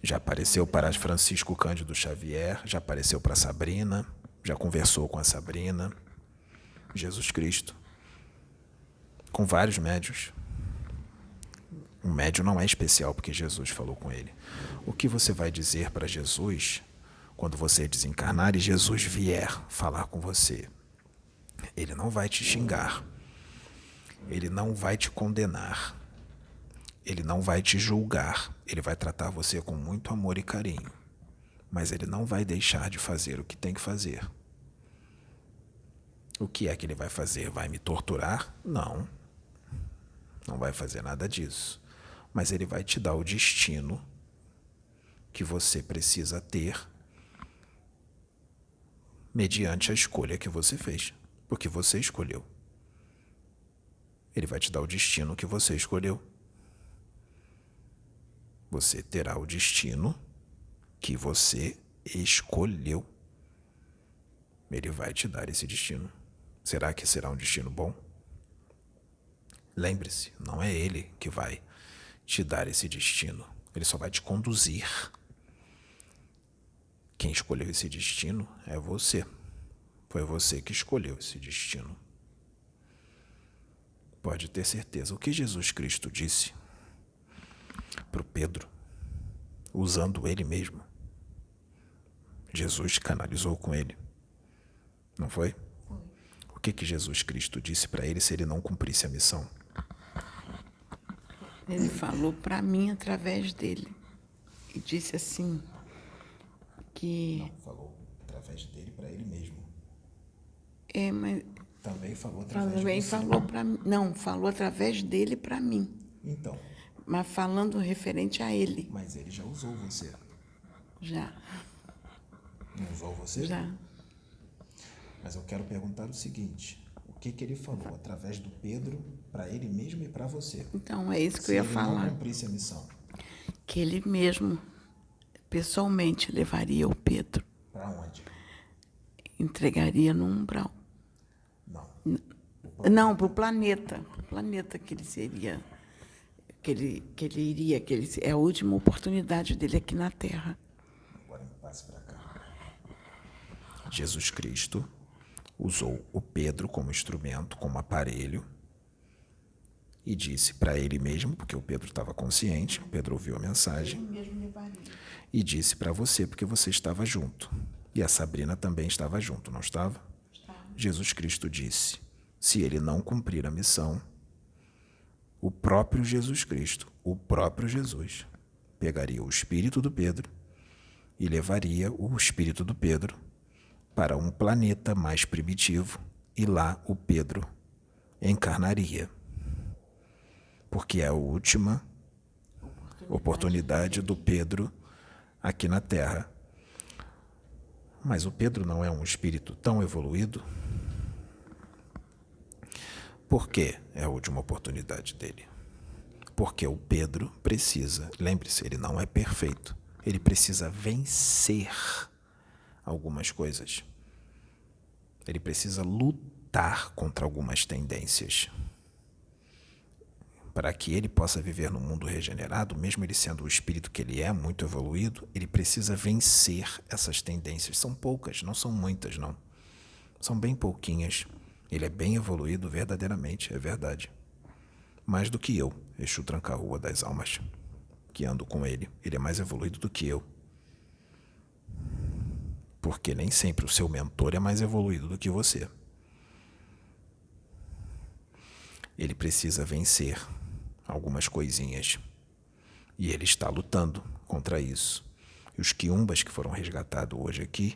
Já apareceu para Francisco Cândido Xavier, já apareceu para Sabrina, já conversou com a Sabrina. Jesus Cristo, com vários médiuns. Um médium não é especial porque Jesus falou com ele. O que você vai dizer para Jesus quando você desencarnar e Jesus vier falar com você? Ele não vai te xingar. Ele não vai te condenar. Ele não vai te julgar, ele vai tratar você com muito amor e carinho, mas ele não vai deixar de fazer o que tem que fazer. O que é que ele vai fazer? Vai me torturar? Não. Não vai fazer nada disso. Mas ele vai te dar o destino que você precisa ter mediante a escolha que você fez, porque você escolheu. Ele vai te dar o destino que você escolheu. Você terá o destino que você escolheu. Ele vai te dar esse destino. Será que será um destino bom? Lembre-se, não é ele que vai te dar esse destino. Ele só vai te conduzir. Quem escolheu esse destino é você. Foi você que escolheu esse destino. Pode ter certeza. O que Jesus Cristo disse para o Pedro, usando ele mesmo, Jesus canalizou com ele. Não foi? Foi. O que Jesus Cristo disse para ele se ele não cumprisse a missão? Ele falou para mim através dele. E disse assim, que... Não, falou através dele para ele mesmo. Mas... Também falou através Também de você. falou para mim. Não, falou através dele para mim. Então. Mas falando referente a ele. Mas ele já usou você. Já. Não usou você? Já. Mas eu quero perguntar o seguinte. O que ele falou através do Pedro para ele mesmo e para você? Então, é isso que eu ia falar. Se ele não cumprisse a missão. Que ele mesmo, pessoalmente, levaria o Pedro. Para onde? Entregaria no umbral. Não. Não, para o planeta. Para o planeta que ele seria... Que ele iria... é a última oportunidade dele aqui na Terra. Agora me passe para cá. Jesus Cristo usou o Pedro como instrumento, como aparelho, e disse para ele mesmo, porque o Pedro estava consciente, o Pedro ouviu a mensagem, e disse para você, porque você estava junto. E a Sabrina também estava junto, não estava? Jesus Cristo disse, se ele não cumprir a missão, o próprio Jesus Cristo, o próprio Jesus, pegaria o espírito do Pedro e levaria o espírito do Pedro para um planeta mais primitivo, e lá o Pedro encarnaria. Porque é a última oportunidade do Pedro aqui na Terra. Mas o Pedro não é um espírito tão evoluído? Por que é a última oportunidade dele? Porque o Pedro precisa, lembre-se, ele não é perfeito, ele precisa vencer algumas coisas. Ele precisa lutar contra algumas tendências. Para que ele possa viver no mundo regenerado, mesmo ele sendo o espírito que ele é, muito evoluído, ele precisa vencer essas tendências. São poucas, não são muitas, não. São bem pouquinhas. Ele é bem evoluído verdadeiramente, é verdade. Mais do que eu, Exu Tranca-Rua das Almas, que ando com ele. Ele é mais evoluído do que eu. Porque nem sempre o seu mentor é mais evoluído do que você. Ele precisa vencer algumas coisinhas. E ele está lutando contra isso. E os quiumbas que foram resgatados hoje aqui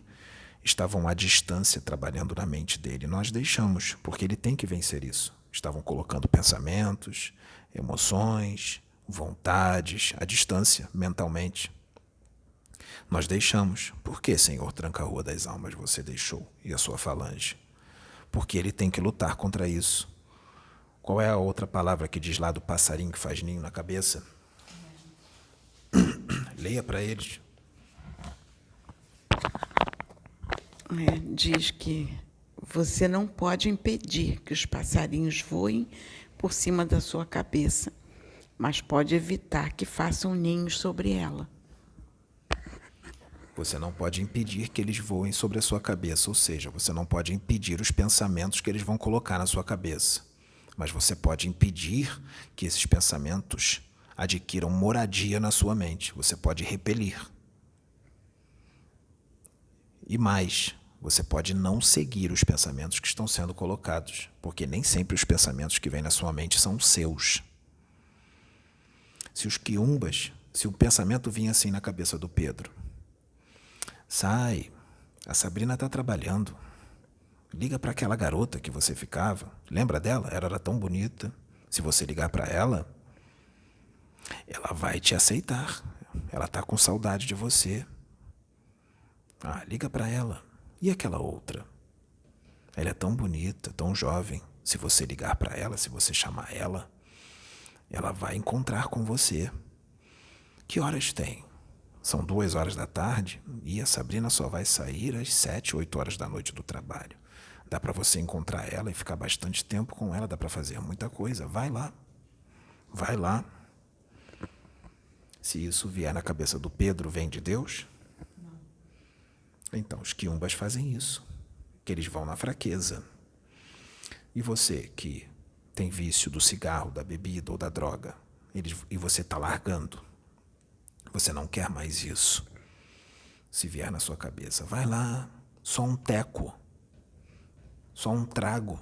estavam à distância trabalhando na mente dele. Nós deixamos, porque ele tem que vencer isso. Estavam colocando pensamentos, emoções, vontades à distância, mentalmente. Nós deixamos. Por que, Senhor Tranca-Rua das Almas, você deixou? E a sua falange? Porque ele tem que lutar contra isso. Qual é a outra palavra que diz lá do passarinho que faz ninho na cabeça? Leia para eles. Diz que você não pode impedir que os passarinhos voem por cima da sua cabeça, mas pode evitar que façam ninhos sobre ela. Você não pode impedir que eles voem sobre a sua cabeça, ou seja, você não pode impedir os pensamentos que eles vão colocar na sua cabeça. Mas você pode impedir que esses pensamentos adquiram moradia na sua mente. Você pode repelir. E mais, você pode não seguir os pensamentos que estão sendo colocados, porque nem sempre os pensamentos que vêm na sua mente são seus. se o pensamento vinha assim na cabeça do Pedro, sai, a Sabrina está trabalhando, liga para aquela garota que você ficava, lembra dela? Ela era tão bonita, se você ligar para ela, ela vai te aceitar, ela está com saudade de você. Ah, liga para ela. E aquela outra? Ela é tão bonita, tão jovem, se você ligar para ela, se você chamar ela, ela vai encontrar com você. Que horas tem? São 2 horas da tarde e a Sabrina só vai sair às 7, 8 horas da noite do trabalho. Dá para você encontrar ela e ficar bastante tempo com ela, dá para fazer muita coisa. Vai lá. Vai lá. Se isso vier na cabeça do Pedro, vem de Deus? Não. Então, os quiumbas fazem isso, que eles vão na fraqueza. E você que tem vício do cigarro, da bebida ou da droga, e você está largando, você não quer mais isso. Se vier na sua cabeça, vai lá, só um teco, só um trago,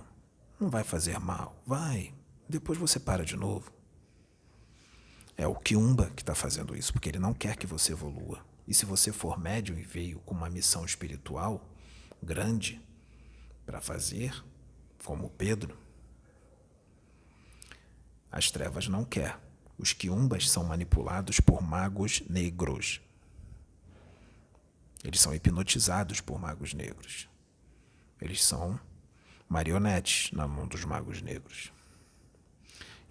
não vai fazer mal, vai, depois você para de novo. É o quiumba que está fazendo isso, porque ele não quer que você evolua. E se você for médium e veio com uma missão espiritual grande para fazer, como Pedro, as trevas não quer. Os quiumbas são manipulados por magos negros. Eles são hipnotizados por magos negros. Eles são marionetes na mão dos magos negros.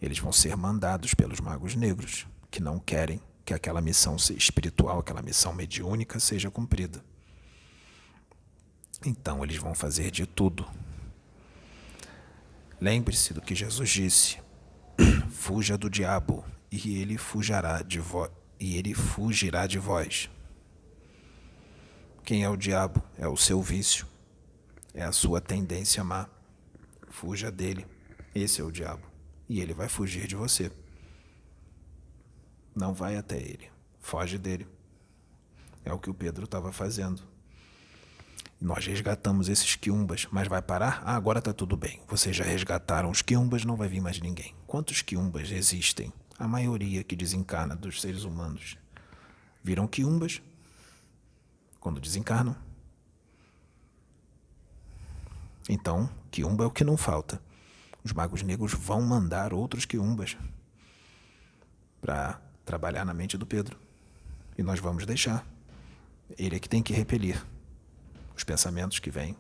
Eles vão ser mandados pelos magos negros, que não querem que aquela missão espiritual, aquela missão mediúnica seja cumprida. Então eles vão fazer de tudo. Lembre-se do que Jesus disse: fuja do diabo e ele fugirá de vós. Quem é o diabo? É o seu vício, é a sua tendência má. Fuja dele. Esse é o diabo. E ele vai fugir de você. Não vai até ele. Foge dele. É o que o Pedro estava fazendo. Nós resgatamos esses quiumbas, mas vai parar? Ah, agora está tudo bem. Vocês já resgataram os quiumbas, não vai vir mais ninguém. Quantos quiumbas existem? A maioria que desencarna dos seres humanos viram quiumbas quando desencarnam. Então, quiumba é o que não falta. Os magos negros vão mandar outros quiumbas para trabalhar na mente do Pedro. E nós vamos deixar. Ele é que tem que repelir os pensamentos que vêm.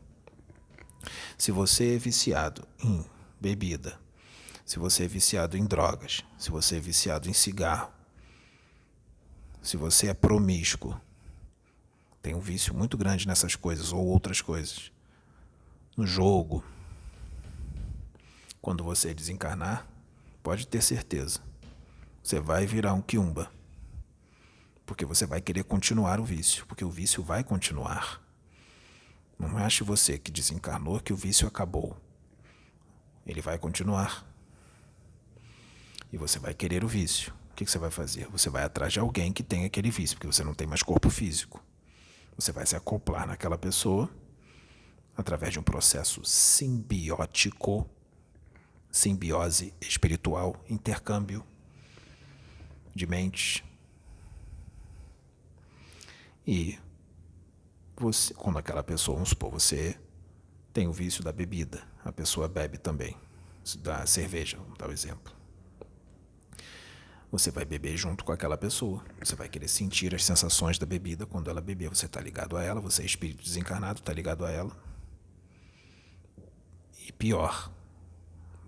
Se você é viciado em bebida, se você é viciado em drogas, se você é viciado em cigarro, se você é promíscuo, tem um vício muito grande nessas coisas ou outras coisas, no jogo, quando você desencarnar, pode ter certeza, você vai virar um quiumba, porque você vai querer continuar o vício, porque o vício vai continuar. Não ache você que desencarnou que o vício acabou. Ele vai continuar. E você vai querer o vício. O que você vai fazer? Você vai atrás de alguém que tem aquele vício, porque você não tem mais corpo físico. Você vai se acoplar naquela pessoa através de um processo simbiótico, simbiose espiritual, intercâmbio de mentes. E você, quando aquela pessoa, vamos supor, você tem o vício da bebida, a pessoa bebe também, da cerveja, vamos dar o exemplo. Você vai beber junto com aquela pessoa, você vai querer sentir as sensações da bebida quando ela beber, você está ligado a ela, você é espírito desencarnado, está ligado a ela. E pior,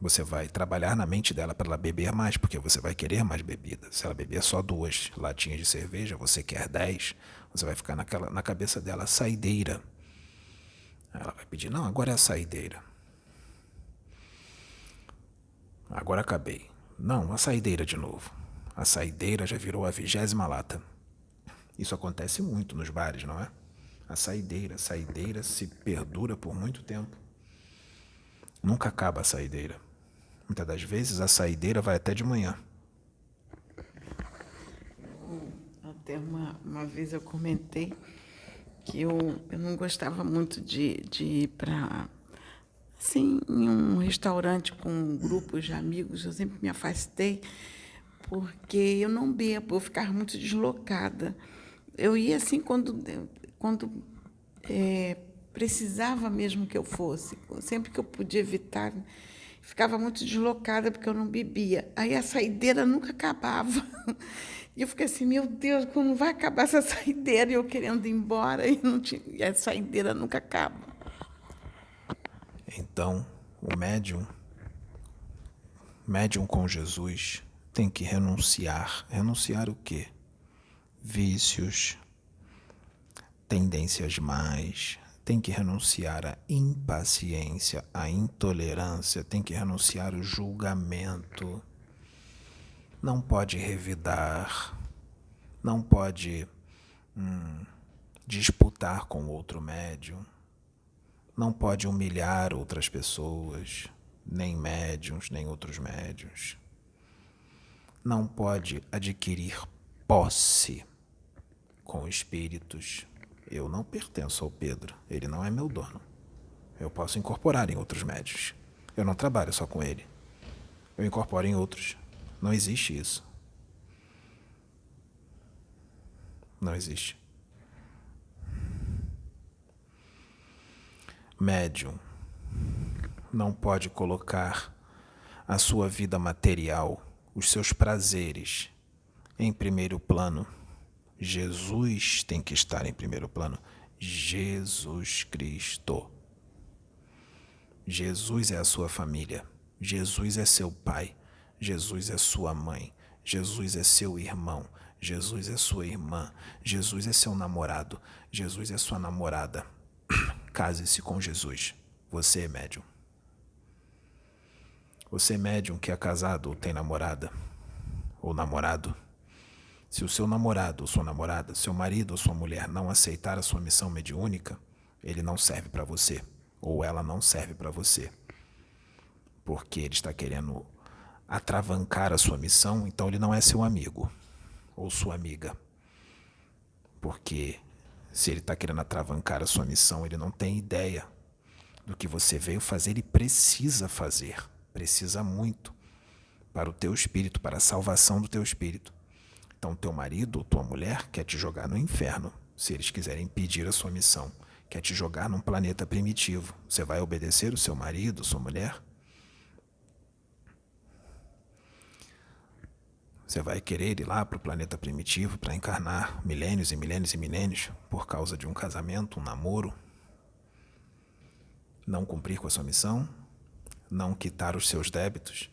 você vai trabalhar na mente dela para ela beber mais, porque você vai querer mais bebida. Se ela beber só 2 latinhas de cerveja, você quer 10, você vai ficar na cabeça dela, saideira. Ela vai pedir, não, agora é a saideira. Agora acabei. Não, a saideira de novo. A saideira já virou a 20ª lata. Isso acontece muito nos bares, não é? A saideira se perdura por muito tempo. Nunca acaba a saideira. Muitas das vezes a saideira vai até de manhã. Até uma vez eu comentei que eu não gostava muito de ir para, assim, em um restaurante com grupos de amigos. Eu sempre me afastei, porque eu não bebo, eu ficava muito deslocada. Eu ia assim quando precisava mesmo que eu fosse. Sempre que eu podia evitar, ficava muito deslocada porque eu não bebia. Aí a saideira nunca acabava. E eu fiquei assim, meu Deus, quando vai acabar essa saideira? E eu querendo ir embora e a saideira nunca acaba. Então, o médium com Jesus, tem que renunciar. Renunciar o quê? Vícios, tendências más, tem que renunciar à impaciência, à intolerância, tem que renunciar ao julgamento. Não pode revidar, não pode disputar com outro médium, não pode humilhar outras pessoas, nem médiuns, nem outros médiuns. Não pode adquirir posse com espíritos. Eu não pertenço ao Pedro, ele não é meu dono. Eu posso incorporar em outros médiuns. Eu não trabalho só com ele. Eu incorporo em outros. Não existe isso. Não existe. Médium não pode colocar a sua vida material, os seus prazeres, em primeiro plano. Jesus tem que estar em primeiro plano. Jesus Cristo. Jesus é a sua família. Jesus é seu pai. Jesus é sua mãe. Jesus é seu irmão. Jesus é sua irmã. Jesus é seu namorado. Jesus é sua namorada. Case-se com Jesus. Você é médium. Você é médium que é casado ou tem namorada ou namorado. Se o seu namorado ou sua namorada, seu marido ou sua mulher não aceitar a sua missão mediúnica, ele não serve para você, ou ela não serve para você. Porque ele está querendo atravancar a sua missão, então ele não é seu amigo ou sua amiga. Porque se ele está querendo atravancar a sua missão, ele não tem ideia do que você veio fazer e precisa fazer. Precisa muito para o teu espírito, para a salvação do teu espírito. Então, teu marido ou tua mulher quer te jogar no inferno, se eles quiserem impedir a sua missão. Quer te jogar num planeta primitivo. Você vai obedecer o seu marido, sua mulher? Você vai querer ir lá para o planeta primitivo para encarnar milênios e milênios e milênios por causa de um casamento, um namoro? Não cumprir com a sua missão? Não quitar os seus débitos?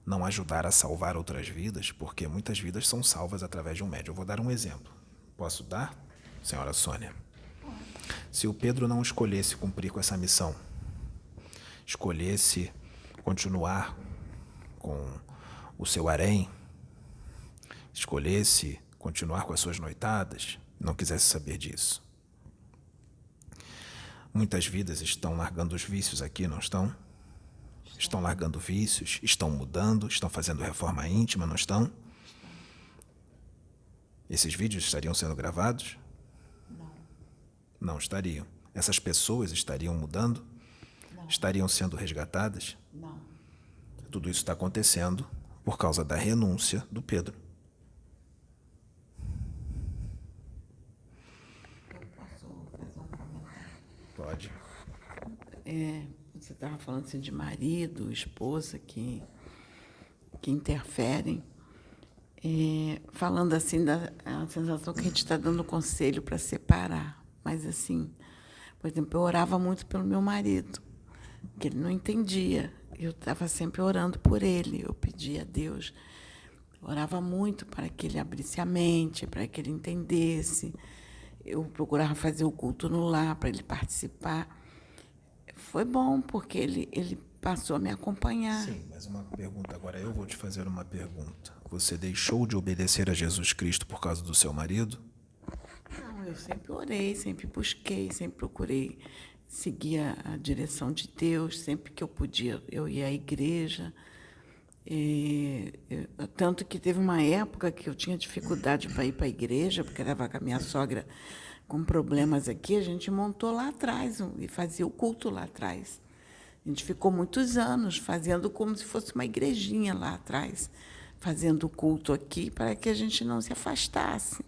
Não ajudar a salvar outras vidas, porque muitas vidas são salvas através de um médium. Eu vou dar um exemplo. Posso dar, senhora Sônia? Se o Pedro não escolhesse cumprir com essa missão, escolhesse continuar com o seu harém, escolhesse continuar com as suas noitadas, não quisesse saber disso. Muitas vidas estão largando os vícios aqui, não estão? Estão largando vícios, estão mudando, estão fazendo reforma íntima, não estão? Esses vídeos estariam sendo gravados? Não. Não estariam. Essas pessoas estariam mudando? Não. Estariam sendo resgatadas? Não. Tudo isso está acontecendo por causa da renúncia do Pedro. Eu posso fazer um comentário? Pode. Você estava falando assim de marido, esposa que interferem. Falando assim, a sensação que a gente está dando conselho para separar. Mas, assim, por exemplo, eu orava muito pelo meu marido, que ele não entendia. Eu estava sempre orando por ele. Eu pedia a Deus. Eu orava muito para que ele abrisse a mente, para que ele entendesse. Eu procurava fazer o culto no lar para ele participar. Foi bom, porque ele passou a me acompanhar. Sim, mas uma pergunta agora. Eu vou te fazer uma pergunta. Você deixou de obedecer a Jesus Cristo por causa do seu marido? Não, eu sempre orei, sempre busquei, sempre procurei seguir a direção de Deus. Sempre que eu podia, eu ia à igreja. Tanto que teve uma época que eu tinha dificuldade para ir para a igreja, porque estava com a minha sogra com problemas aqui. A gente montou lá atrás e fazia o culto lá atrás. A gente ficou muitos anos fazendo como se fosse uma igrejinha lá atrás. fazendo o culto aqui para que a gente não se afastasse.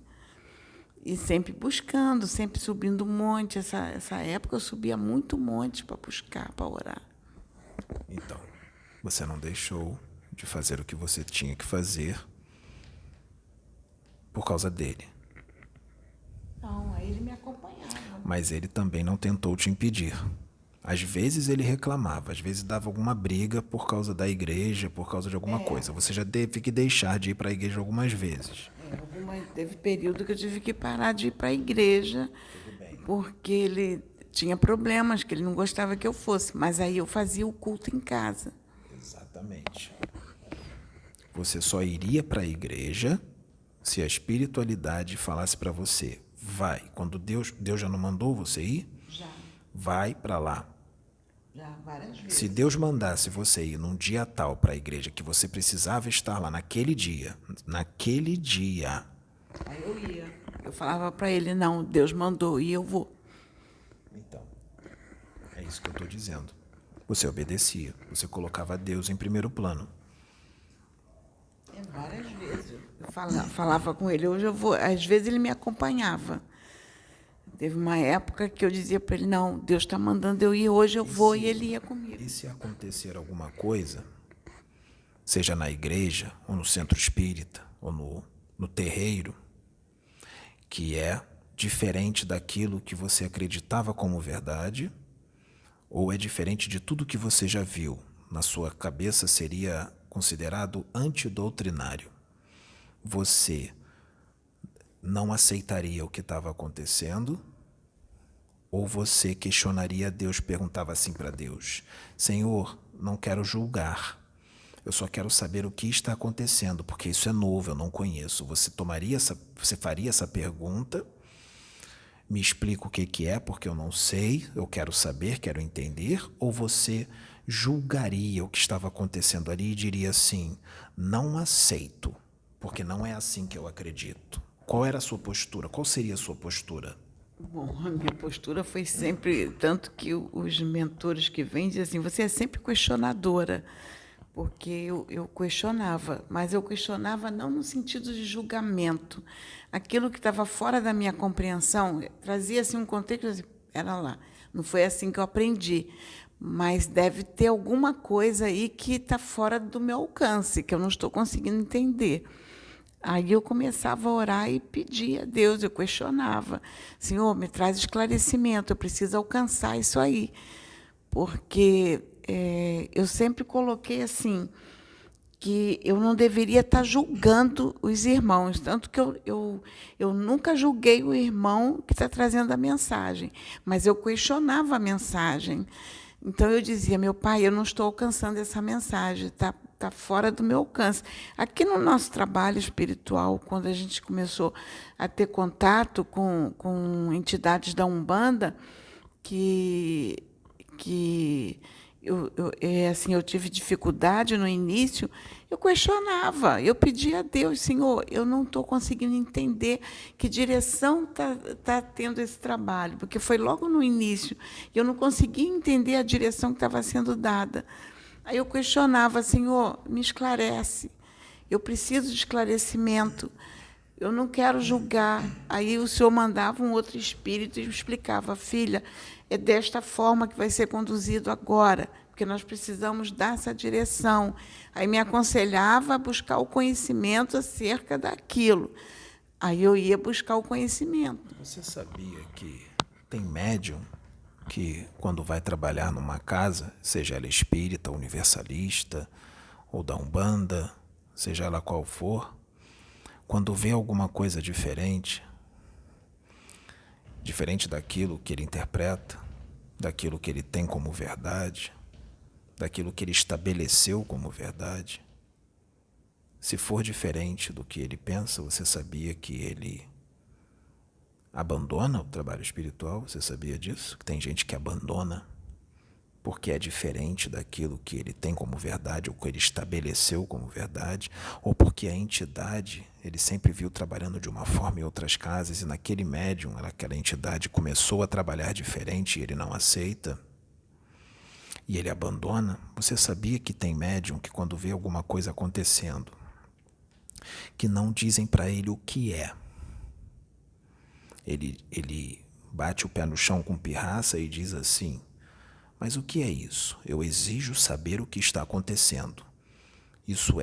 E sempre buscando, sempre subindo um monte. Essa época eu subia muito monte para buscar, para orar. Então, você não deixou de fazer o que você tinha que fazer por causa dele. Não, aí ele me acompanhava. Mas ele também não tentou te impedir. Às vezes ele reclamava, às vezes dava alguma briga por causa da igreja, por causa de alguma coisa. Você já teve que deixar de ir para a igreja algumas vezes. Teve período que eu tive que parar de ir para a igreja, porque ele tinha problemas, que ele não gostava que eu fosse. Mas aí eu fazia o culto em casa. Exatamente. Você só iria para a igreja se a espiritualidade falasse para você, vai. Quando Deus já não mandou você ir? Já. Vai para lá. Já, várias vezes. Se Deus mandasse você ir num dia tal para a igreja que você precisava estar lá naquele dia, Aí eu ia. Eu falava para ele, não, Deus mandou e eu vou. Então, é isso que eu estou dizendo. Você obedecia, você colocava Deus em primeiro plano. Várias vezes. Eu falava com ele, hoje eu vou. Às vezes ele me acompanhava. Teve uma época que eu dizia para ele, não, Deus está mandando eu ir, hoje eu vou, e ele ia comigo. E se acontecer alguma coisa, seja na igreja, ou no centro espírita, ou no terreiro, que é diferente daquilo que você acreditava como verdade, ou é diferente de tudo que você já viu, na sua cabeça seria considerado antidoutrinário. Você não aceitaria o que estava acontecendo, ou você questionaria Deus, perguntava assim para Deus, Senhor, não quero julgar, eu só quero saber o que está acontecendo, porque isso é novo, eu não conheço. Você faria essa pergunta, me explica o que é, porque eu não sei, eu quero saber, quero entender, ou você julgaria o que estava acontecendo ali e diria assim, não aceito, porque não é assim que eu acredito. Qual era a sua postura? Qual seria a sua postura? Bom, a minha postura foi sempre, tanto que os mentores que vêm dizem assim, você é sempre questionadora, porque eu questionava, mas eu questionava não no sentido de julgamento. Aquilo que estava fora da minha compreensão, trazia assim, um contexto, era lá. Não foi assim que eu aprendi, mas deve ter alguma coisa aí que está fora do meu alcance, que eu não estou conseguindo entender. Aí eu começava a orar e pedia a Deus, eu questionava. Senhor, me traz esclarecimento, eu preciso alcançar isso aí. Porque eu sempre coloquei assim, que eu não deveria estar julgando os irmãos. Tanto que eu nunca julguei o irmão que está trazendo a mensagem, mas eu questionava a mensagem. Então, eu dizia, meu pai, eu não estou alcançando essa mensagem, está fora do meu alcance. Aqui no nosso trabalho espiritual, quando a gente começou a ter contato com entidades da Umbanda, que eu tive dificuldade no início, eu questionava, eu pedia a Deus, Senhor, eu não estou conseguindo entender que direção está tendo esse trabalho, porque foi logo no início, e eu não conseguia entender a direção que estava sendo dada. Aí eu questionava, Senhor, me esclarece, eu preciso de esclarecimento, eu não quero julgar. Aí o Senhor mandava um outro espírito e explicava, filha, é desta forma que vai ser conduzido agora, porque nós precisamos dar essa direção. Aí me aconselhava a buscar o conhecimento acerca daquilo. Aí eu ia buscar o conhecimento. Você sabia que tem médium que, quando vai trabalhar numa casa, seja ela espírita, universalista, ou da Umbanda, seja ela qual for, quando vê alguma coisa diferente daquilo que ele interpreta, daquilo que ele tem como verdade, daquilo que ele estabeleceu como verdade, se for diferente do que ele pensa, você sabia que ele abandona o trabalho espiritual? Você sabia disso? Que tem gente que abandona porque é diferente daquilo que ele tem como verdade, ou que ele estabeleceu como verdade, ou porque a entidade, ele sempre viu trabalhando de uma forma em outras casas, e naquele médium, aquela entidade começou a trabalhar diferente e ele não aceita, e ele abandona. Você sabia que tem médium que, quando vê alguma coisa acontecendo, que não dizem para ele o que é. Ele bate o pé no chão com pirraça e diz assim: mas o que é isso? Eu exijo saber o que está acontecendo. Isso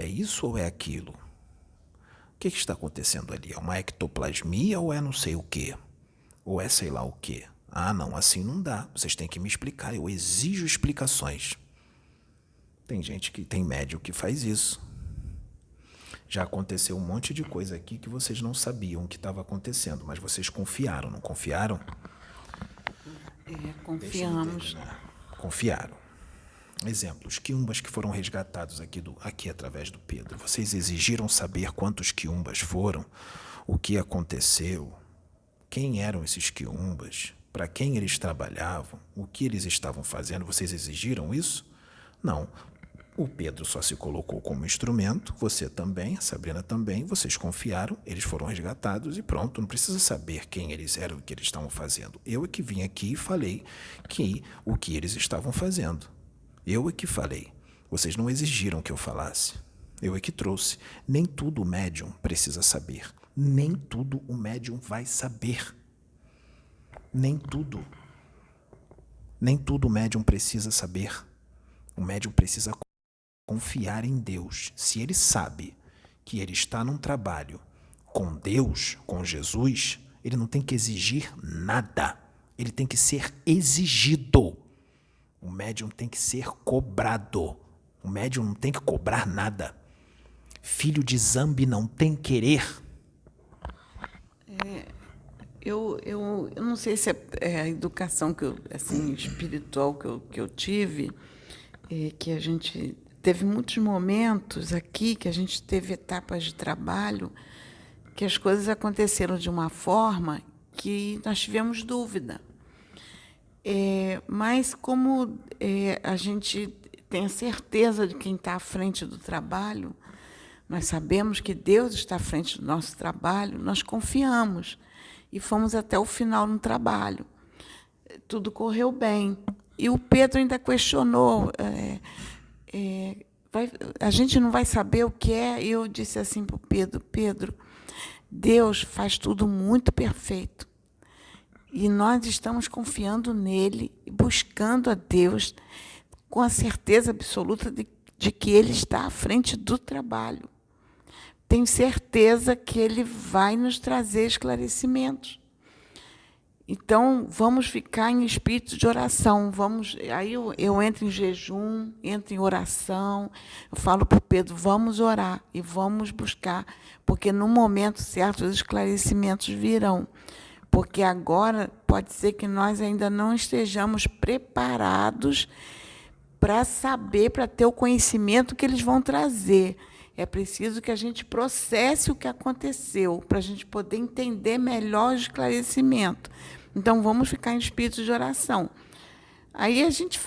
ou é aquilo? O que está acontecendo ali? É uma ectoplasmia ou é não sei o quê? Ou é sei lá o quê? Ah, não, assim não dá. Vocês têm que me explicar. Eu exijo explicações. Tem médium que faz isso. Já aconteceu um monte de coisa aqui que vocês não sabiam que estava acontecendo, mas vocês confiaram, não confiaram? Confiamos. Confiaram. Exemplo, os quiumbas que foram resgatados aqui através do Pedro. Vocês exigiram saber quantos quiumbas foram, o que aconteceu, quem eram esses quiumbas, para quem eles trabalhavam, o que eles estavam fazendo. Vocês exigiram isso? Não. O Pedro só se colocou como instrumento, você também, a Sabrina também, vocês confiaram, eles foram resgatados e pronto, não precisa saber quem eles eram e o que eles estavam fazendo. Eu é que vim aqui e falei o que eles estavam fazendo. Eu é que falei. Vocês não exigiram que eu falasse. Eu é que trouxe. Nem tudo o médium precisa saber. Nem tudo o médium vai saber. Nem tudo. Nem tudo o médium precisa saber. O médium precisa confiar em Deus. Se ele sabe que ele está num trabalho com Deus, com Jesus, ele não tem que exigir nada. Ele tem que ser exigido. O médium tem que ser cobrado. O médium não tem que cobrar nada. Filho de Zambi não tem querer. Eu não sei se é a educação espiritual que eu tive, que a gente teve muitos momentos aqui, que a gente teve etapas de trabalho, que as coisas aconteceram de uma forma que nós tivemos dúvida. Mas como a gente tem a certeza de quem está à frente do trabalho, nós sabemos que Deus está à frente do nosso trabalho, nós confiamos e fomos até o final no trabalho. Tudo correu bem. E o Pedro ainda questionou, a gente não vai saber o que é. Eu disse assim para o Pedro, Deus faz tudo muito perfeito. E nós estamos confiando nele, buscando a Deus, com a certeza absoluta de que ele está à frente do trabalho. Tenho certeza que ele vai nos trazer esclarecimentos. Então, vamos ficar em espírito de oração. Aí eu entro em jejum, entro em oração, eu falo para o Pedro, vamos orar e vamos buscar, porque no momento certo os esclarecimentos virão. Porque agora pode ser que nós ainda não estejamos preparados para saber, para ter o conhecimento que eles vão trazer. É preciso que a gente processe o que aconteceu, para a gente poder entender melhor o esclarecimento. Então, vamos ficar em espírito de oração. Aí a gente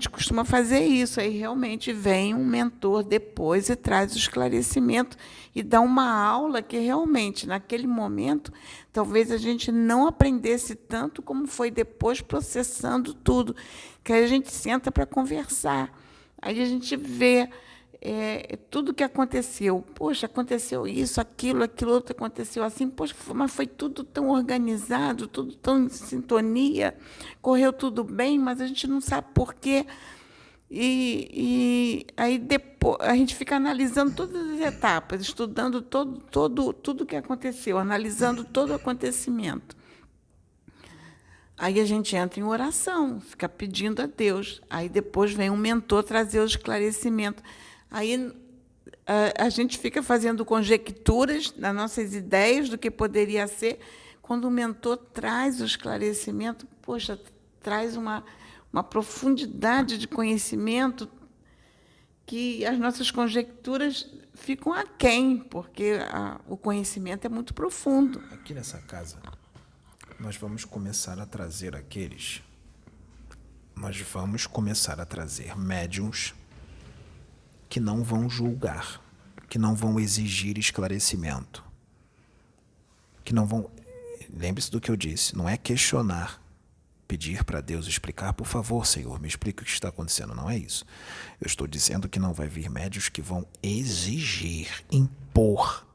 costuma fazer isso. Aí realmente vem um mentor depois e traz o esclarecimento e dá uma aula que realmente, naquele momento, talvez a gente não aprendesse tanto como foi depois processando tudo. Que aí a gente senta para conversar. Aí a gente vê tudo que aconteceu. Poxa, aconteceu isso, aquilo outro aconteceu assim. Poxa, mas foi tudo tão organizado, tudo tão em sintonia, correu tudo bem, mas a gente não sabe por quê. E aí depois a gente fica analisando todas as etapas, estudando tudo que aconteceu, analisando todo o acontecimento. Aí a gente entra em oração, fica pedindo a Deus. Aí depois vem um mentor trazer o esclarecimento. Aí a gente fica fazendo conjecturas nas nossas ideias do que poderia ser. Quando o mentor traz o esclarecimento, poxa, traz uma profundidade de conhecimento que as nossas conjecturas ficam aquém, porque o conhecimento é muito profundo. Aqui nessa casa, nós vamos começar a trazer médiuns que não vão julgar, que não vão exigir esclarecimento, que não vão... Lembre-se do que eu disse, não é questionar, pedir para Deus explicar, por favor, Senhor, me explique o que está acontecendo, não é isso. Eu estou dizendo que não vai vir médiuns que vão exigir, impor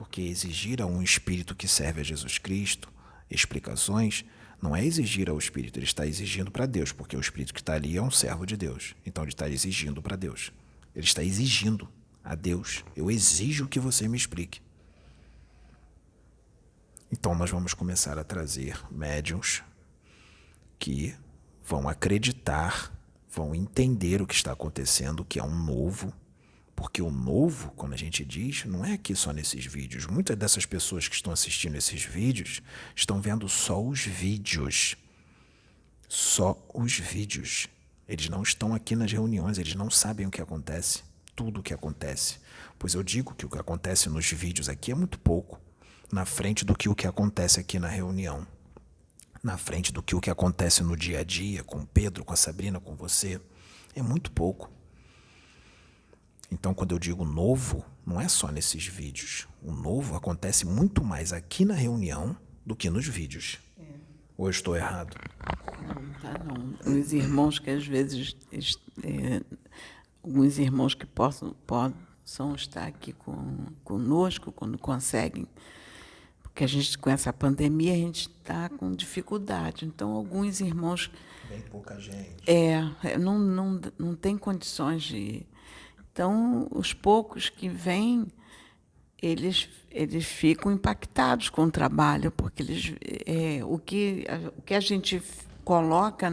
Porque exigir a um espírito que serve a Jesus Cristo explicações não é exigir ao espírito, ele está exigindo para Deus, porque o espírito que está ali é um servo de Deus. Então ele está exigindo para Deus. Ele está exigindo a Deus. Eu exijo que você me explique. Então nós vamos começar a trazer médiuns que vão acreditar, vão entender o que está acontecendo, que é um novo. Porque o novo, quando a gente diz, não é aqui só nesses vídeos. Muitas dessas pessoas que estão assistindo esses vídeos estão vendo só os vídeos. Só os vídeos. Eles não estão aqui nas reuniões, eles não sabem o que acontece. Tudo o que acontece. Pois eu digo que o que acontece nos vídeos aqui é muito pouco. Na frente do que o que acontece aqui na reunião. Na frente do que o que acontece no dia a dia, com o Pedro, com a Sabrina, com você. É muito pouco. Então, quando eu digo novo, não é só nesses vídeos. O novo acontece muito mais aqui na reunião do que nos vídeos. Ou eu estou errado? Não, tá não. Os irmãos que às vezes, alguns irmãos que possam estar aqui conosco quando conseguem, porque a gente, com essa pandemia, a gente está com dificuldade. Então, alguns irmãos... Bem pouca gente. Não tem condições de... Então, os poucos que vêm, eles ficam impactados com o trabalho, porque o que a gente coloca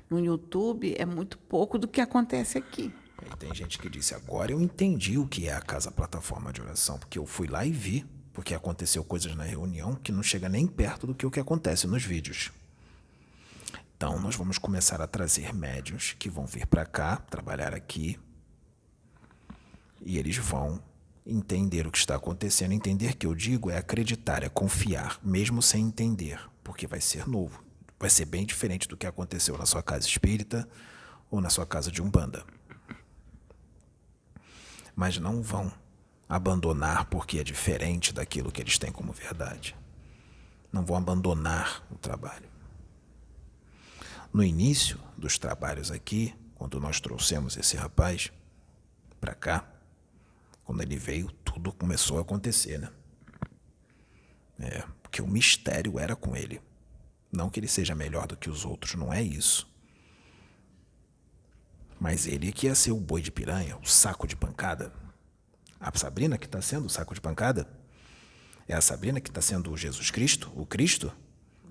no YouTube é muito pouco do que acontece aqui. E tem gente que disse, agora eu entendi o que é a Casa Plataforma de Oração, porque eu fui lá e vi, porque aconteceu coisas na reunião que não chega nem perto do que o que acontece nos vídeos. Então, nós vamos começar a trazer médiuns que vão vir para cá, trabalhar aqui, e eles vão entender o que está acontecendo. Entender que eu digo é acreditar, é confiar, mesmo sem entender, porque vai ser novo. Vai ser bem diferente do que aconteceu na sua casa espírita ou na sua casa de umbanda. Mas não vão abandonar porque é diferente daquilo que eles têm como verdade. Não vão abandonar o trabalho. No início dos trabalhos aqui, quando nós trouxemos esse rapaz para cá, quando ele veio, tudo começou a acontecer, né? Porque o mistério era com ele. Não que ele seja melhor do que os outros, não é isso. Mas ele que ia ser o boi de piranha, o saco de pancada. A Sabrina que está sendo o saco de pancada? É a Sabrina que está sendo o Jesus Cristo, o Cristo?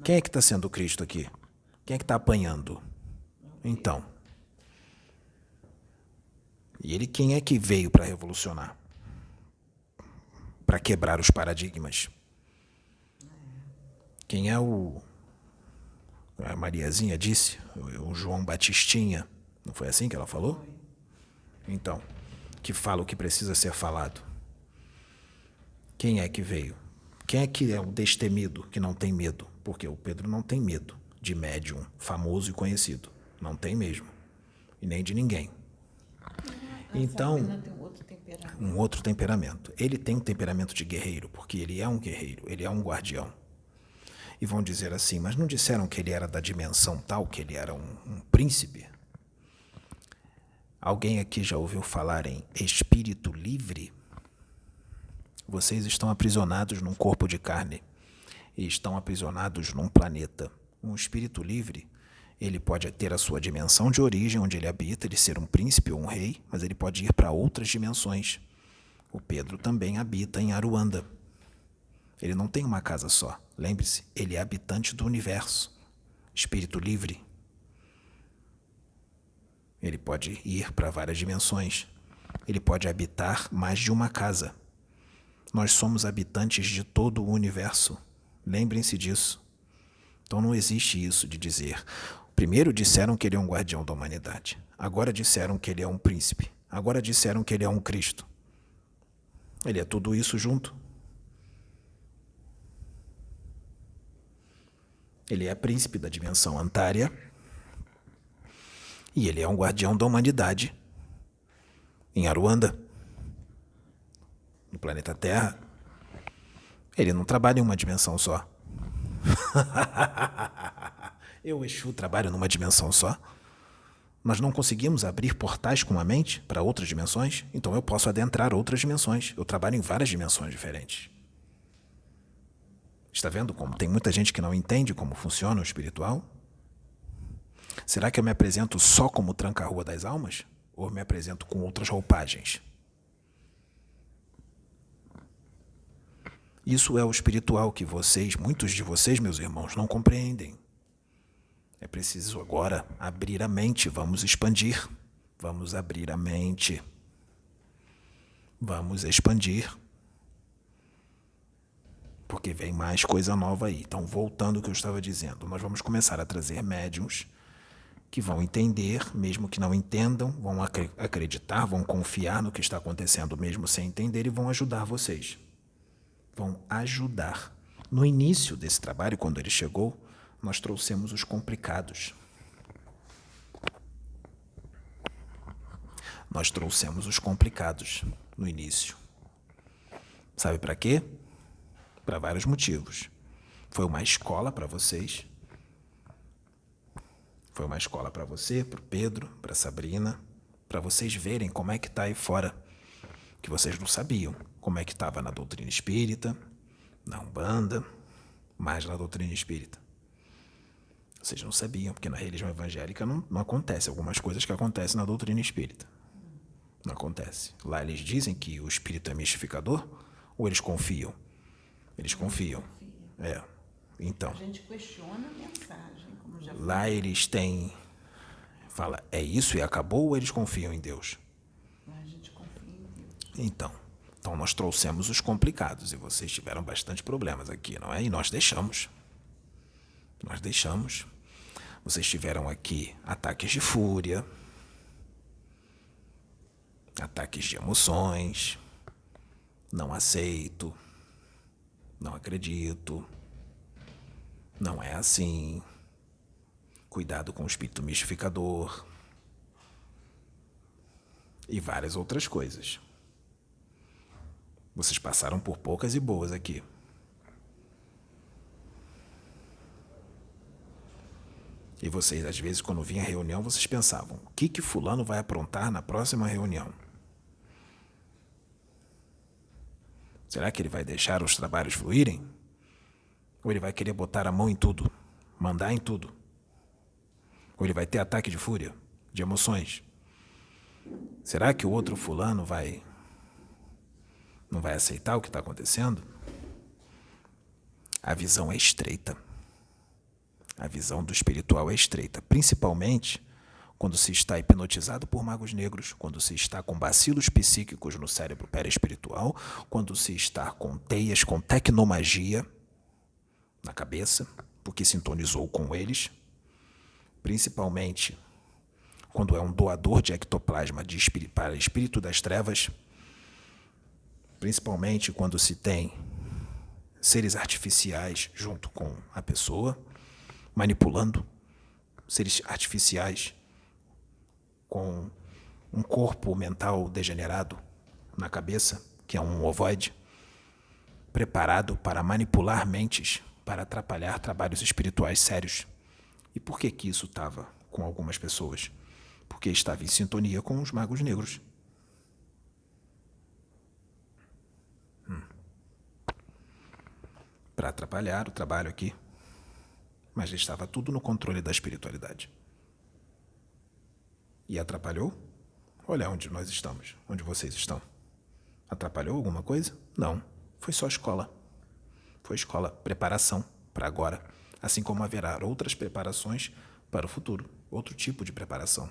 Quem é que está sendo o Cristo aqui? Quem é que está apanhando? Então. E ele quem é que veio para revolucionar? Para quebrar os paradigmas? Quem é a Mariazinha disse? O João Batistinha. Não foi assim que ela falou? Então, que fala o que precisa ser falado. Quem é que veio? Quem é que é o destemido, que não tem medo? Porque o Pedro não tem medo de médium famoso e conhecido. Não tem mesmo. E nem de ninguém. Então, um outro temperamento. Ele tem um temperamento de guerreiro, porque ele é um guerreiro, ele é um guardião. E vão dizer assim, mas não disseram que ele era da dimensão tal, que ele era um príncipe? Alguém aqui já ouviu falar em espírito livre? Vocês estão aprisionados num corpo de carne e estão aprisionados num planeta. Um espírito livre, ele pode ter a sua dimensão de origem, onde ele habita, de ser um príncipe ou um rei, mas ele pode ir para outras dimensões. O Pedro também habita em Aruanda. Ele não tem uma casa só. Lembre-se, ele é habitante do universo. Espírito livre. Ele pode ir para várias dimensões. Ele pode habitar mais de uma casa. Nós somos habitantes de todo o universo. Lembrem-se disso. Então não existe isso de dizer... Primeiro disseram que ele é um guardião da humanidade. Agora disseram que ele é um príncipe. Agora disseram que ele é um Cristo. Ele é tudo isso junto. Ele é príncipe da dimensão Antária. E ele é um guardião da humanidade. Em Aruanda. No planeta Terra. Ele não trabalha em uma dimensão só. Eu, Exu, trabalho numa dimensão só. Nós não conseguimos abrir portais com a mente para outras dimensões, então eu posso adentrar outras dimensões. Eu trabalho em várias dimensões diferentes. Está vendo como tem muita gente que não entende como funciona o espiritual? Será que eu me apresento só como tranca-rua das almas? Ou me apresento com outras roupagens? Isso é o espiritual que vocês, muitos de vocês, meus irmãos, não compreendem. É preciso agora abrir a mente, vamos expandir. Vamos abrir a mente. Vamos expandir. Porque vem mais coisa nova aí. Então, voltando ao que eu estava dizendo, nós vamos começar a trazer médiuns que vão entender, mesmo que não entendam, vão acreditar, vão confiar no que está acontecendo, mesmo sem entender, e vão ajudar vocês. Vão ajudar. No início desse trabalho, quando ele chegou, nós trouxemos os complicados. Nós trouxemos os complicados no início. Sabe para quê? Para vários motivos. Foi uma escola para vocês. Foi uma escola para você, para o Pedro, para a Sabrina, para vocês verem como é que está aí fora, que vocês não sabiam como é que estava na doutrina espírita, na Umbanda, mas na doutrina espírita. Vocês não sabiam, porque na religião evangélica não acontece algumas coisas que acontecem na doutrina espírita. Não acontece. Lá eles dizem que o espírito é mistificador ou eles confiam? Eles confiam. Então. A gente questiona a mensagem, como já lá eles têm... Fala, é isso e acabou, ou eles confiam em Deus? Lá a gente confia em Deus. Então nós trouxemos os complicados e vocês tiveram bastante problemas aqui, não é? E nós deixamos. Nós deixamos. Vocês tiveram aqui ataques de fúria, ataques de emoções, não aceito, não acredito, não é assim, cuidado com o espírito mistificador e várias outras coisas. Vocês passaram por poucas e boas aqui. E vocês, às vezes, quando vinha a reunião, vocês pensavam, o que fulano vai aprontar na próxima reunião? Será que ele vai deixar os trabalhos fluírem? Ou ele vai querer botar a mão em tudo, mandar em tudo? Ou ele vai ter ataque de fúria, de emoções? Será que o outro fulano não vai aceitar o que está acontecendo? A visão é estreita. A visão do espiritual é estreita, principalmente quando se está hipnotizado por magos negros, quando se está com bacilos psíquicos no cérebro perispiritual, quando se está com teias, com tecnomagia na cabeça, porque sintonizou com eles, principalmente quando é um doador de ectoplasma para espírito das trevas, principalmente quando se tem seres artificiais junto com a pessoa, manipulando seres artificiais com um corpo mental degenerado na cabeça, que é um ovoide, preparado para manipular mentes, para atrapalhar trabalhos espirituais sérios. E por que isso estava com algumas pessoas? Porque estava em sintonia com os magos negros. Para atrapalhar o trabalho aqui. Mas estava tudo no controle da espiritualidade. E atrapalhou? Olha onde nós estamos, onde vocês estão. Atrapalhou alguma coisa? Não. Foi só escola. Foi escola, preparação para agora. Assim como haverá outras preparações para o futuro. Outro tipo de preparação.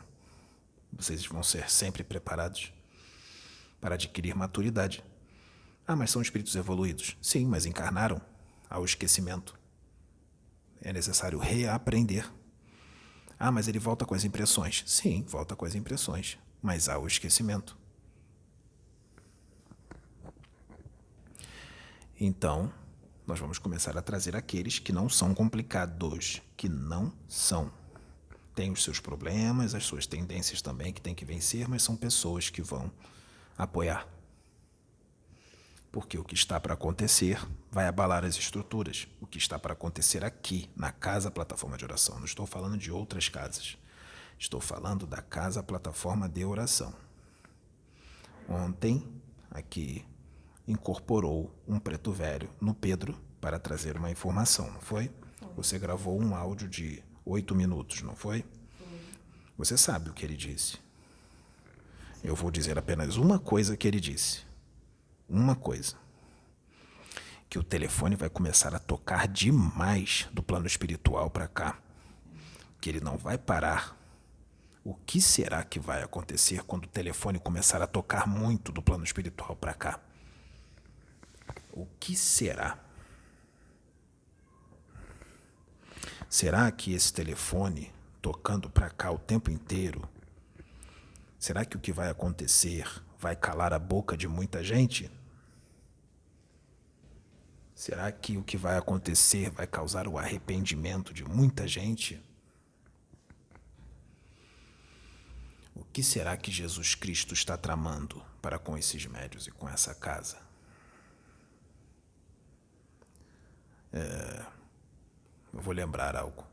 Vocês vão ser sempre preparados para adquirir maturidade. Ah, mas são espíritos evoluídos. Sim, mas encarnaram ao esquecimento. É necessário reaprender. Ah, mas ele volta com as impressões. Sim, volta com as impressões, mas há o esquecimento. Então, nós vamos começar a trazer aqueles que não são complicados, que não são. Tem os seus problemas, as suas tendências também que tem que vencer, mas são pessoas que vão apoiar. Porque o que está para acontecer vai abalar as estruturas. O que está para acontecer aqui, na Casa Plataforma de Oração. Não estou falando de outras casas. Estou falando da Casa Plataforma de Oração. Ontem, aqui, incorporou um preto velho no Pedro para trazer uma informação, não foi? Você gravou um áudio de 8 minutos, não foi? Você sabe o que ele disse. Eu vou dizer apenas uma coisa que ele disse. Uma coisa. Que o telefone vai começar a tocar demais do plano espiritual para cá. Que ele não vai parar. O que será que vai acontecer quando o telefone começar a tocar muito do plano espiritual para cá? O que será? Será que esse telefone tocando para cá o tempo inteiro, será que o que vai acontecer vai calar a boca de muita gente? Será que o que vai acontecer vai causar o arrependimento de muita gente? O que será que Jesus Cristo está tramando para com esses médiuns e com essa casa? Eu vou lembrar algo.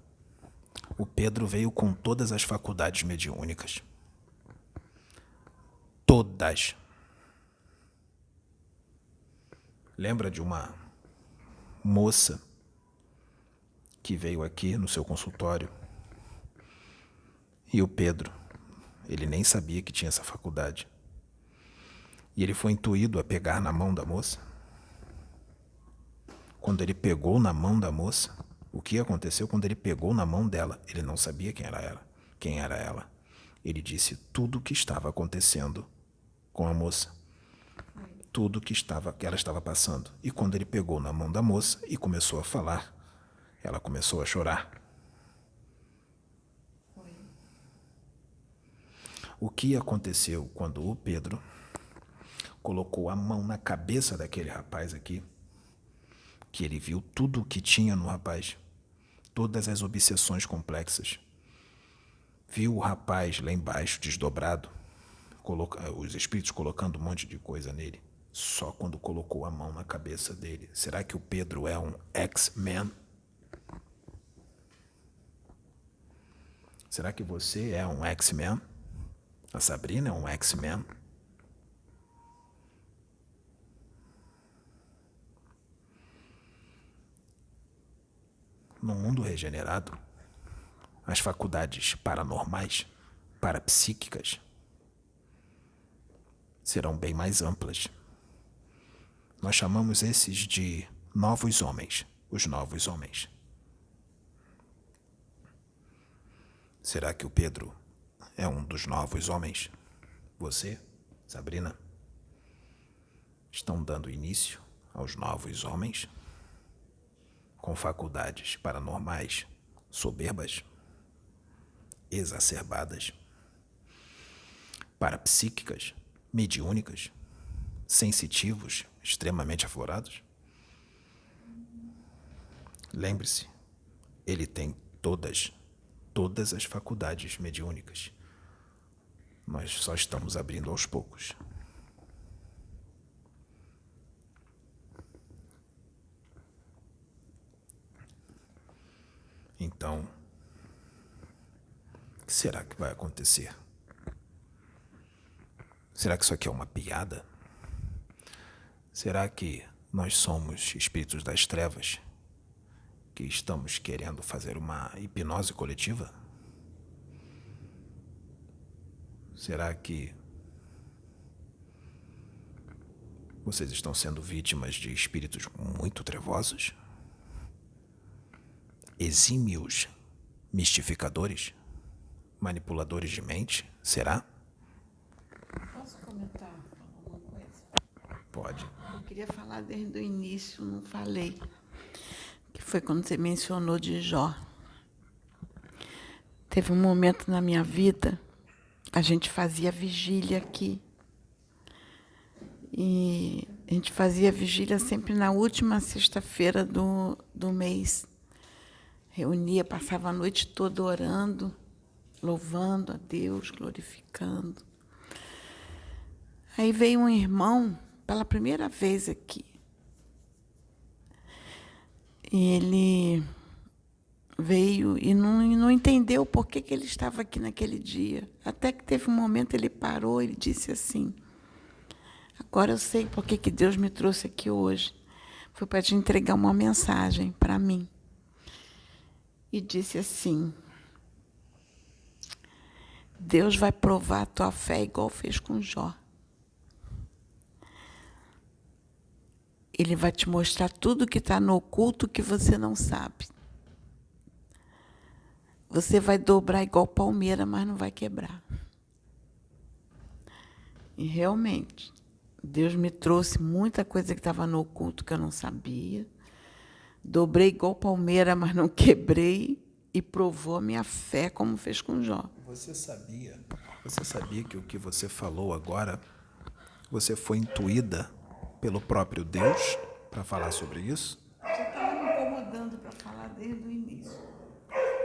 O Pedro veio com todas as faculdades mediúnicas. Todas. Lembra de uma moça que veio aqui no seu consultório? E o Pedro, ele nem sabia que tinha essa faculdade. E ele foi intuído a pegar na mão da moça. Quando ele pegou na mão da moça, o que aconteceu quando ele pegou na mão dela? Ele não sabia quem era ela. Ele disse tudo o que estava acontecendo com a moça. Tudo que ela estava passando. E quando ele pegou na mão da moça e começou a falar, ela começou a chorar. O que aconteceu quando o Pedro colocou a mão na cabeça daquele rapaz aqui, que ele viu tudo o que tinha no rapaz, todas as obsessões complexas. Viu o rapaz lá embaixo, desdobrado, os espíritos colocando um monte de coisa nele, só quando colocou a mão na cabeça dele. Será que o Pedro é um X-Men? Será que você é um X-Men? A Sabrina é um X-Men? No mundo regenerado, as faculdades paranormais, parapsíquicas, serão bem mais amplas. Nós chamamos esses de novos homens, os novos homens. Será que o Pedro é um dos novos homens? Você, Sabrina, estão dando início aos novos homens? Com faculdades paranormais soberbas, exacerbadas, parapsíquicas, mediúnicas, sensitivos, extremamente aflorados? Lembre-se, ele tem todas as faculdades mediúnicas. Nós só estamos abrindo aos poucos. Então, o que será que vai acontecer? Será que isso aqui é uma piada? Será que nós somos espíritos das trevas que estamos querendo fazer uma hipnose coletiva? Será que vocês estão sendo vítimas de espíritos muito trevosos? Exímios mistificadores? Manipuladores de mente? Será? Posso comentar alguma coisa? Pode. Eu queria falar desde o início, não falei. Que foi quando você mencionou de Jó. Teve um momento na minha vida, a gente fazia vigília aqui. E a gente fazia vigília sempre na última sexta-feira do mês. Reunia, passava a noite toda orando, louvando a Deus, glorificando. Aí veio um irmão, pela primeira vez aqui. E ele veio e não entendeu por que ele estava aqui naquele dia. Até que teve um momento, ele parou e disse assim: agora eu sei por que Deus me trouxe aqui hoje. foi para te entregar uma mensagem para mim. E disse assim: Deus vai provar a tua fé igual fez com Jó. Ele vai te mostrar tudo que está no oculto que você não sabe. Você vai dobrar igual palmeira, mas não vai quebrar. E realmente, Deus me trouxe muita coisa que estava no oculto que eu não sabia. Dobrei igual palmeira, mas não quebrei. E provou a minha fé, como fez com Jó. Você sabia que o que você falou agora, você foi intuída pelo próprio Deus para falar sobre isso? Já estava me incomodando para falar desde o início.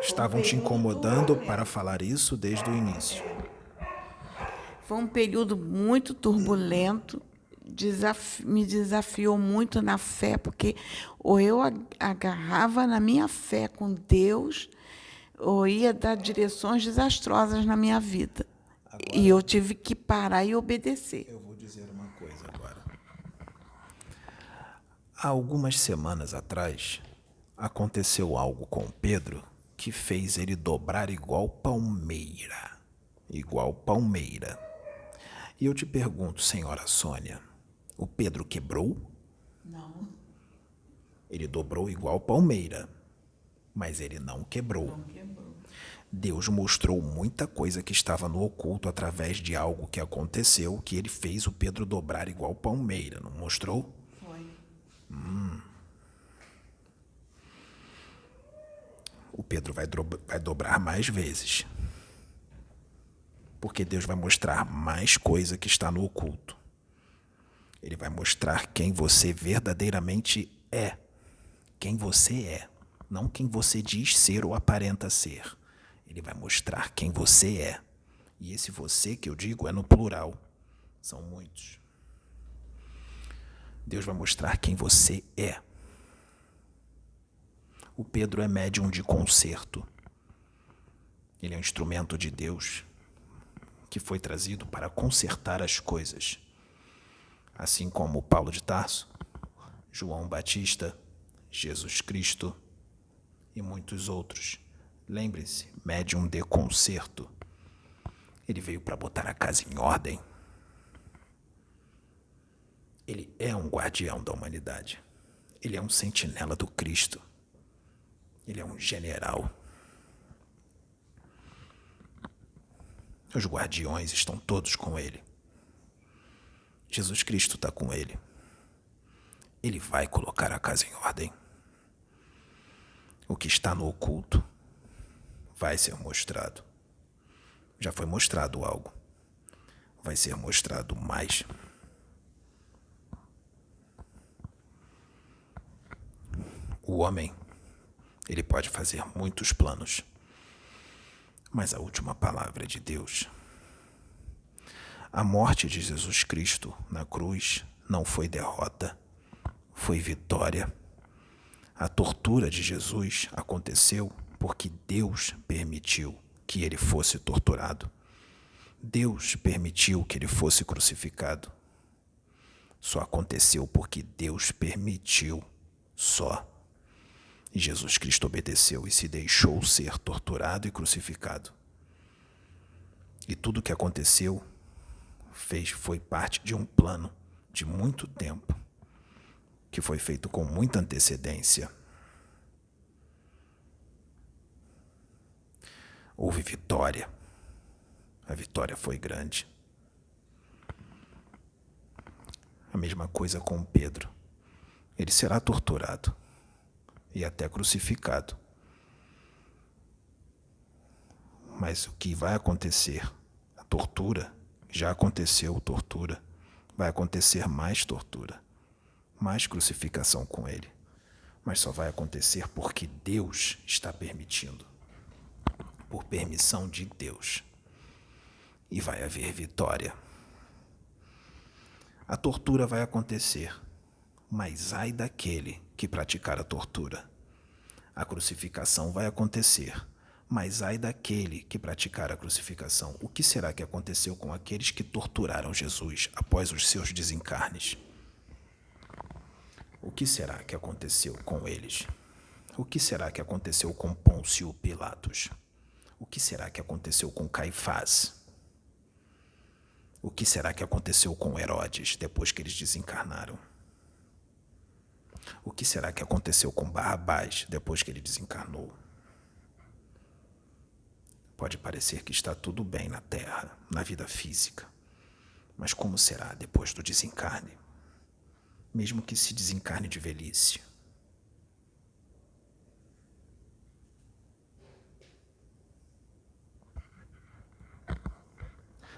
Estavam te incomodando para falar isso desde o início. Foi um período muito turbulento, me desafiou muito na fé, porque ou eu agarrava na minha fé com Deus, ou ia dar direções desastrosas na minha vida. Agora, e eu tive que parar e obedecer. Eu vou dizer uma coisa agora. Há algumas semanas atrás, aconteceu algo com Pedro que fez ele dobrar igual palmeira. Igual palmeira. E eu te pergunto, senhora Sônia, o Pedro quebrou? Não. Ele dobrou igual palmeira, mas ele não quebrou. Não quebrou. Deus mostrou muita coisa que estava no oculto através de algo que aconteceu, que ele fez o Pedro dobrar igual palmeira, não mostrou? Foi. O Pedro vai dobrar mais vezes. Porque Deus vai mostrar mais coisa que está no oculto. Ele vai mostrar quem você verdadeiramente é. Quem você é. Não quem você diz ser ou aparenta ser. Ele vai mostrar quem você é. E esse você que eu digo é no plural. São muitos. Deus vai mostrar quem você é. O Pedro é médium de concerto. Ele é um instrumento de Deus que foi trazido para consertar as coisas. Assim como Paulo de Tarso, João Batista, Jesus Cristo e muitos outros. Lembre-se, médium de concerto. Ele veio para botar a casa em ordem. Ele é um guardião da humanidade. Ele é um sentinela do Cristo. Ele é um general. Os guardiões estão todos com ele. Jesus Cristo está com ele. Ele vai colocar a casa em ordem. O que está no oculto vai ser mostrado. Já foi mostrado algo. Vai ser mostrado mais. O homem, ele pode fazer muitos planos. Mas a última palavra é de Deus. A morte de Jesus Cristo na cruz não foi derrota, foi vitória. A tortura de Jesus aconteceu porque Deus permitiu que ele fosse torturado. Deus permitiu que ele fosse crucificado. Só aconteceu porque Deus permitiu, só. E Jesus Cristo obedeceu e se deixou ser torturado e crucificado. E tudo o que aconteceu foi parte de um plano de muito tempo, que foi feito com muita antecedência. Houve vitória. A vitória foi grande. A mesma coisa com Pedro. Ele será torturado e até crucificado. Mas o que vai acontecer? A tortura, já aconteceu tortura, vai acontecer mais tortura, mais crucificação com ele. Mas só vai acontecer porque Deus está permitindo, por permissão de Deus. E vai haver vitória. A tortura vai acontecer, mas ai daquele que praticar a tortura. A crucificação vai acontecer, mas ai daquele que praticar a crucificação. O que será que aconteceu com aqueles que torturaram Jesus após os seus desencarnes? O que será que aconteceu com eles? O que será que aconteceu com Pôncio Pilatos? O que será que aconteceu com Caifás? O que será que aconteceu com Herodes depois que eles desencarnaram? O que será que aconteceu com Barrabás depois que ele desencarnou? Pode parecer que está tudo bem na Terra, na vida física. Mas como será depois do desencarne? Mesmo que se desencarne de velhice.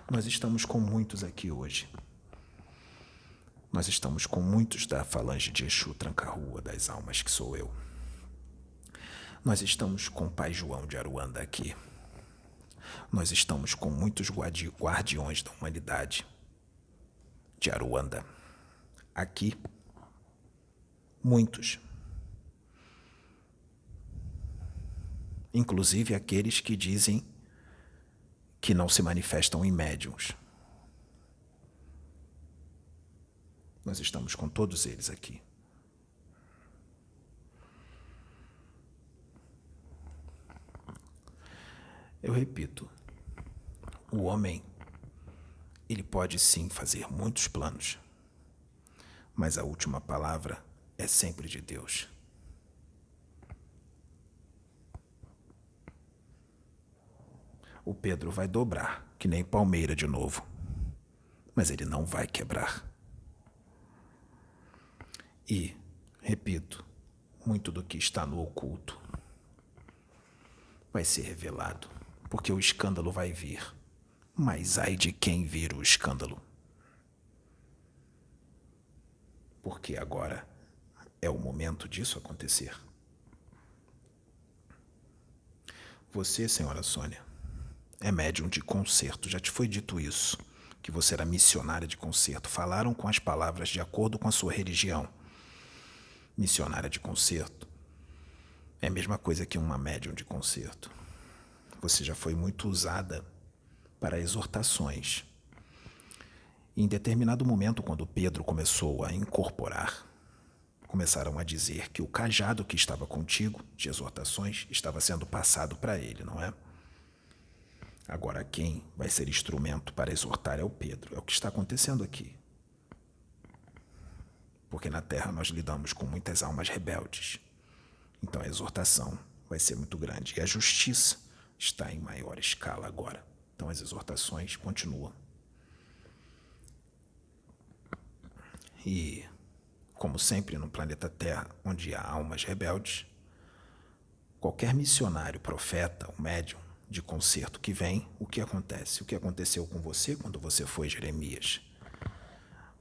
Nós estamos com muitos aqui hoje. Nós estamos com muitos da falange de Exu Tranca-Rua das Almas, que sou eu. Nós estamos com o Pai João de Aruanda aqui. Nós estamos com muitos guardiões da humanidade de Aruanda aqui. Muitos. Inclusive aqueles que dizem que não se manifestam em médiuns. Nós estamos com todos eles aqui. Eu repito, o homem, ele pode sim fazer muitos planos, mas a última palavra é sempre de Deus. O Pedro vai dobrar, que nem palmeira de novo, mas ele não vai quebrar. E, repito, muito do que está no oculto vai ser revelado, porque o escândalo vai vir, mas ai de quem vir o escândalo. Porque agora é o momento disso acontecer. Você, senhora Sônia, é médium de concerto, já te foi dito isso, que você era missionária de concerto. Falaram com as palavras de acordo com a sua religião. Missionária de concerto é a mesma coisa que uma médium de concerto. Você já foi muito usada para exortações. E em determinado momento, quando Pedro começou a incorporar, começaram a dizer que o cajado que estava contigo, de exortações, estava sendo passado para ele, não é? Agora quem vai ser instrumento para exortar é o Pedro. É o que está acontecendo aqui. Porque na Terra nós lidamos com muitas almas rebeldes. Então a exortação vai ser muito grande. E a justiça está em maior escala agora. Então as exortações continuam. E, como sempre no planeta Terra, onde há almas rebeldes, qualquer missionário, profeta, ou médium de concerto que vem, o que acontece? O que aconteceu com você quando você foi Jeremias?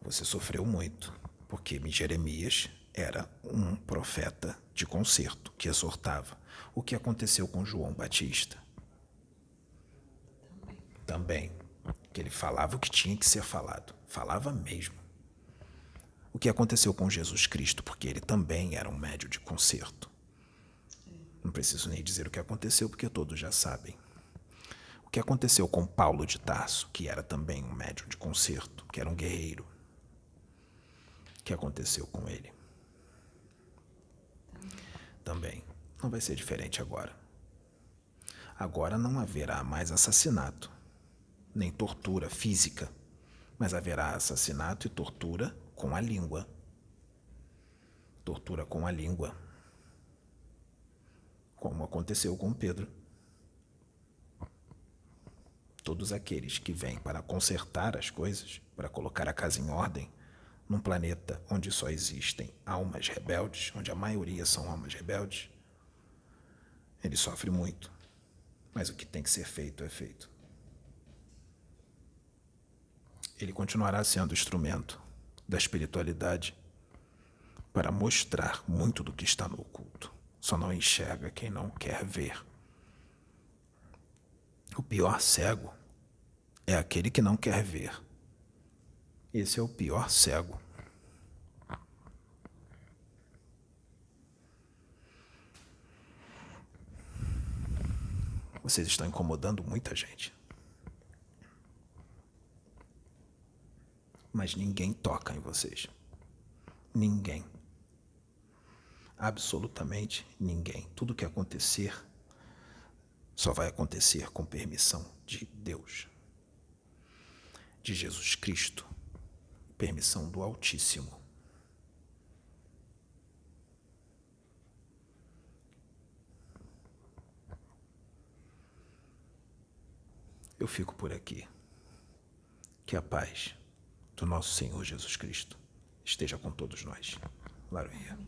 Você sofreu muito, porque Jeremias era um profeta de concerto que exortava. O que aconteceu com João Batista? Também, que ele falava o que tinha que ser falado, falava mesmo. O que aconteceu com Jesus Cristo, porque ele também era um médium de concerto. Não preciso nem dizer o que aconteceu, porque todos já sabem. O que aconteceu com Paulo de Tarso, que era também um médium de concerto, que era um guerreiro. O que aconteceu com ele? Também não vai ser diferente agora. Agora não haverá mais assassinato, nem tortura física, mas haverá assassinato e tortura com a língua. Tortura com a língua. Como aconteceu com Pedro. Todos aqueles que vêm para consertar as coisas, para colocar a casa em ordem, num planeta onde só existem almas rebeldes, onde a maioria são almas rebeldes, ele sofre muito. Mas o que tem que ser feito é feito. Ele continuará sendo instrumento da espiritualidade para mostrar muito do que está no oculto. Só não enxerga quem não quer ver. O pior cego é aquele que não quer ver. Esse é o pior cego. Vocês estão incomodando muita gente. Mas ninguém toca em vocês. Ninguém. absolutamente ninguém. Tudo que acontecer só vai acontecer com permissão de Deus, de Jesus Cristo, permissão do Altíssimo. Eu fico por aqui. Que a paz do nosso Senhor Jesus Cristo esteja com todos nós. Laroia.